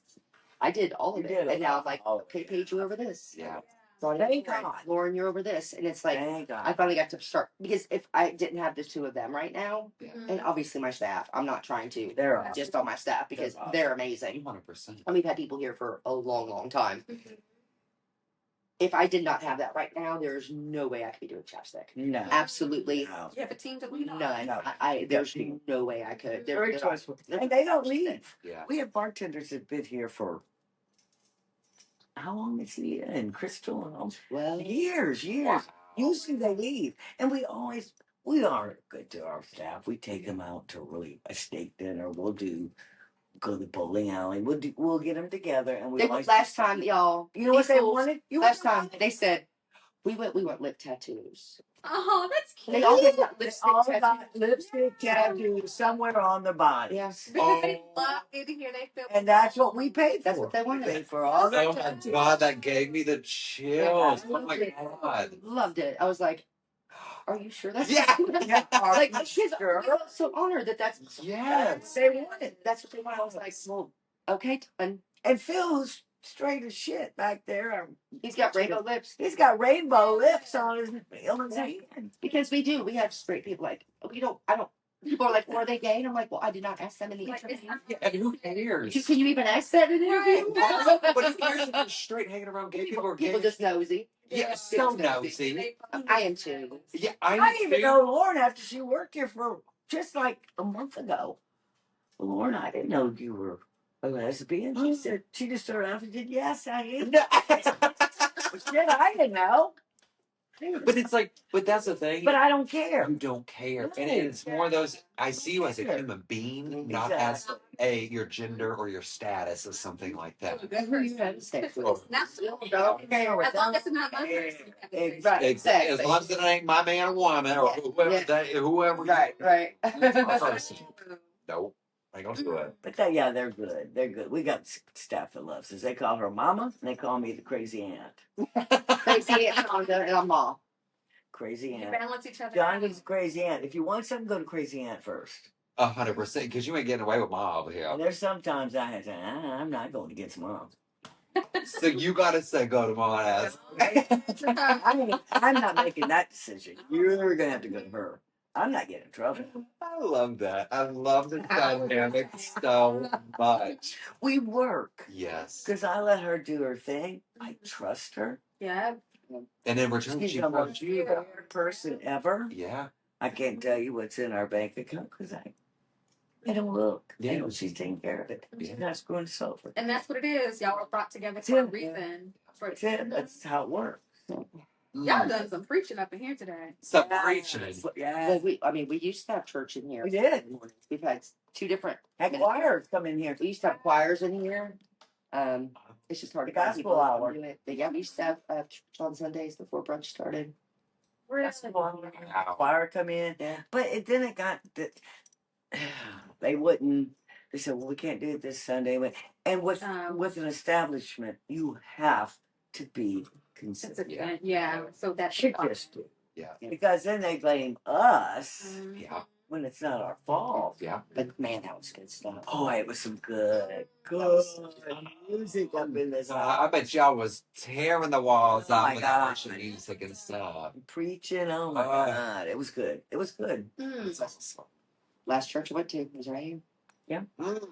I did all of You it. did And now I'm like, all of it. okay, Paige, you're over this. Yeah. Thank God. Lauren, you're over this. And it's like, Thank God. I finally got to start. Because if I didn't have the two of them right now, Yeah. and obviously my staff, I'm not trying to They're awesome. just on my staff because They're awesome. they're amazing. 100%. And we've had people here for a long, long time. Mhm. If I did not have that right now, there's no way I could be doing Chapstick. No. Absolutely No. You have a team to lean on. none. No. There's no way I could. Very they're- choiceful. And they don't leave. Yeah. We have bartenders that have been here for how long is he and Crystal and all? Well, Years. Wow. Usually they leave. And we are good to our staff. We take them out to really a steak dinner. We'll go to the bowling alley. We'll get them together and we always last time, y'all, you know what they people- wanted? last time they said we went lip tattoos. Oh, that's cute. They all got They lipstick all tattoos. got lipstick tattoos somewhere on their body. Yes. Because they Oh. love it here. They feel. And that's what we paid That's for. what they wanted. We paid for all Oh the my tattoos. God, that gave me the chills. Oh my God. Loved it. I was like, Are you sure that's Yeah. yeah. Like Are you kids sure? are so honored that that's Yes. they wanted. That's what they wanted. I was like, well, okay, done. And Phil's straight as shit back there. He's got rainbow lips. He's got rainbow lips on his hand. Because we do. We have straight people like we don't. I don't. People are like, well, are they gay? And I'm like, well, I did not ask them in the interview. Yeah, and who cares? Can you even ask that in an interview? But who cares if you're straight hanging around gay people or gay? People just nosy. Yeah, so nosy. I am too. Yeah, I didn't even know Lauren after she worked here for just like a month ago. Lauren, I didn't know you were a lesbian. She said she just turned around and said, "Yes, I am." Shit, I didn't know. But it's like, but that's the thing. But I don't care. You don't care, and No. it's more those. I see you as a human being, not as Exactly. your gender or your status as something like that. Who you having sex with? Not Okay, as long as it's not my person. Right. Exactly. As long as it ain't my man or woman or whoever. Right. Person. Nope. I ain't gonna do it. But yeah, they're good. They're good. We got staff that loves us. They call her Mama, and they call me the crazy aunt. Crazy Aunt Jonda and I'm mom. Crazy You aunt. balance each other. Johnny's crazy aunt. If you want something, go to crazy aunt first. 100%, because you ain't getting away with mom over here. And there's sometimes I have to. I'm not going against mom. So you gotta say go to mom ass. I'm not making that decision. You're gonna have to go to her. I'm not getting in trouble. I love that. I love the dynamic so much. We work Yes. because I let her do her thing. I trust her. Yeah. And in return, She's she the loves most you. fair person ever. Yeah. I can't tell you what's in our bank account because I don't look. Yeah. You know, she's taking care of it. She's not screwing us over. And that's what it is. Y'all were brought together for a reason. That's it. That's how it works. Y'all done some preaching up in here today. Some preaching. Yeah. Well, we used to have church in here. We did. We've had two different. Had choirs come in here. We used to have choirs in here. It's just hard to Gospel people hour. do it. But yeah, we used to have church on Sundays before brunch started. Choir come in. Yeah. But then it got that they wouldn't. They said, "Well, we can't do it this Sunday." And with an establishment, you have to be consistent. Yeah. So that You just do. Yeah. Because then they blame us Yeah. when it's not our fault. Yeah. But man, that was good stuff. Oh, it was some good music up in this I house. bet y'all was tearing the walls Oh out my with God. worship music and stuff. Preaching, oh my God. It was good. It was good. It's awesome. Last church I went to was right here. Mm.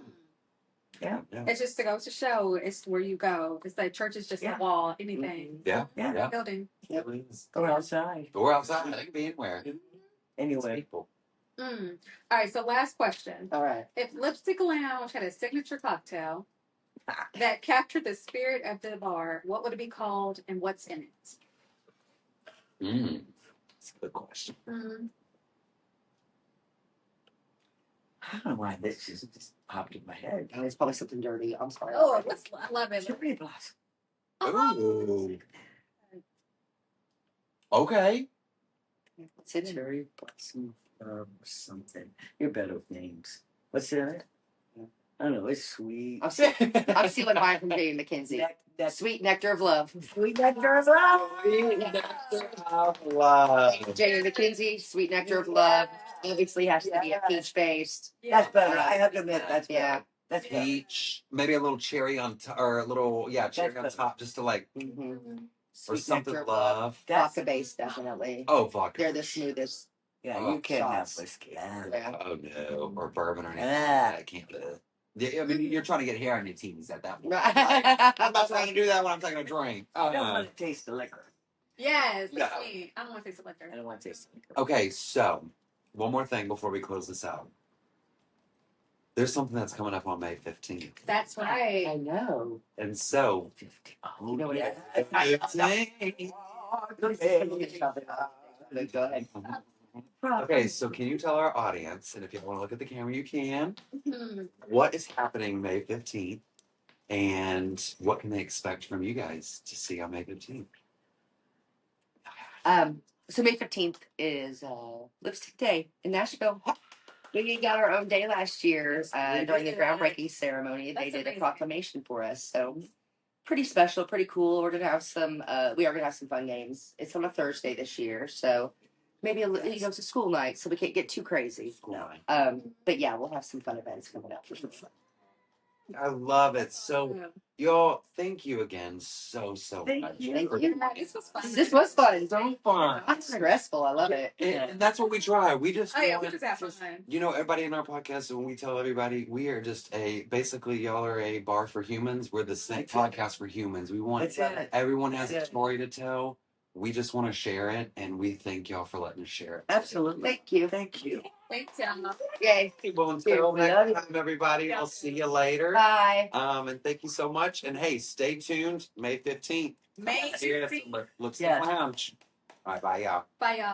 Yeah. It's just to go to show. It's where you go. It's like church is just a wall. Anything. Yeah. Yeah. Yeah. Building. Go outside. Or outside. They can be anywhere. Anyway. People. All right. So last question. All right. If Lipstick Lounge had a signature cocktail that captured the spirit of the bar, what would it be called and what's in it? That's a good question. I don't know why this just popped in my head. And it's probably something dirty. I'm sorry. Oh, I love it. Cherry blossom. Ooh. Okay. What's in it? Cherry blossom something. You're better with names. What's in it? I don't know. It's sweet. I'm stealing mine from Jamie McKenzie. That's Sweet nectar of love. sweet nectar of love. Sweet nectar of love. Jamie McKenzie, sweet nectar of love. Obviously has to be a peach based. That's better. I have to admit, that's better. Yeah. That's better. Peach, maybe a little cherry on top, or a little, cherry on top, just to like, or Sweet something nectar of love. Vodka based, definitely. Oh, vodka. They're the smoothest. Yeah, you can't have Shots. whiskey. Yeah. Oh no, or bourbon or anything. Ah. I can't. Yeah, I mean, you're trying to get hair on your teeth at that point. Right. I'm not trying to do that when I'm taking a drink. I don't want to taste the liquor. Yes. No. Sweet. I don't want to taste the liquor. I don't want to taste the liquor. Okay, so one more thing before we close this out. There's something that's coming up on May 15th. That's right. I know. And so, 50. You know what it is? Go ahead. Okay, so can you tell our audience, and if you want to look at the camera, you can, what is happening May 15th and what can they expect from you guys to see on May 15th? So May 15th is Lipstick Day in Nashville. We got our own day last year during the groundbreaking ceremony. They did a proclamation for us, so pretty special, pretty cool. We're gonna have some. We are gonna have some fun games. It's on a Thursday this year, so maybe it's a school night, so we can't get too crazy. No. But yeah, we'll have some fun events coming up for sure. I love it. So, y'all, thank you again so Thank much. you. Thank you. This was fun. This was fun. So fun. It's stressful. I love it. And that's what we try. We just Oh yeah, want we just have fun. you know, everybody in our podcast, when we tell everybody, we are just basically, y'all are a bar for humans. We're the same podcast for humans. We want, That's it. everyone has a That's it. story to tell. We just want to share it, and we thank y'all for letting us share it. Absolutely. Thank you. Thank you. Thanks, Jonda. Yay. Well, until next time, everybody, I'll see you later. Bye. And thank you so much. And hey, stay tuned. May 15th. May Here at 15th. Lipstick Yes. Lounge. All right, bye, y'all. Bye, y'all.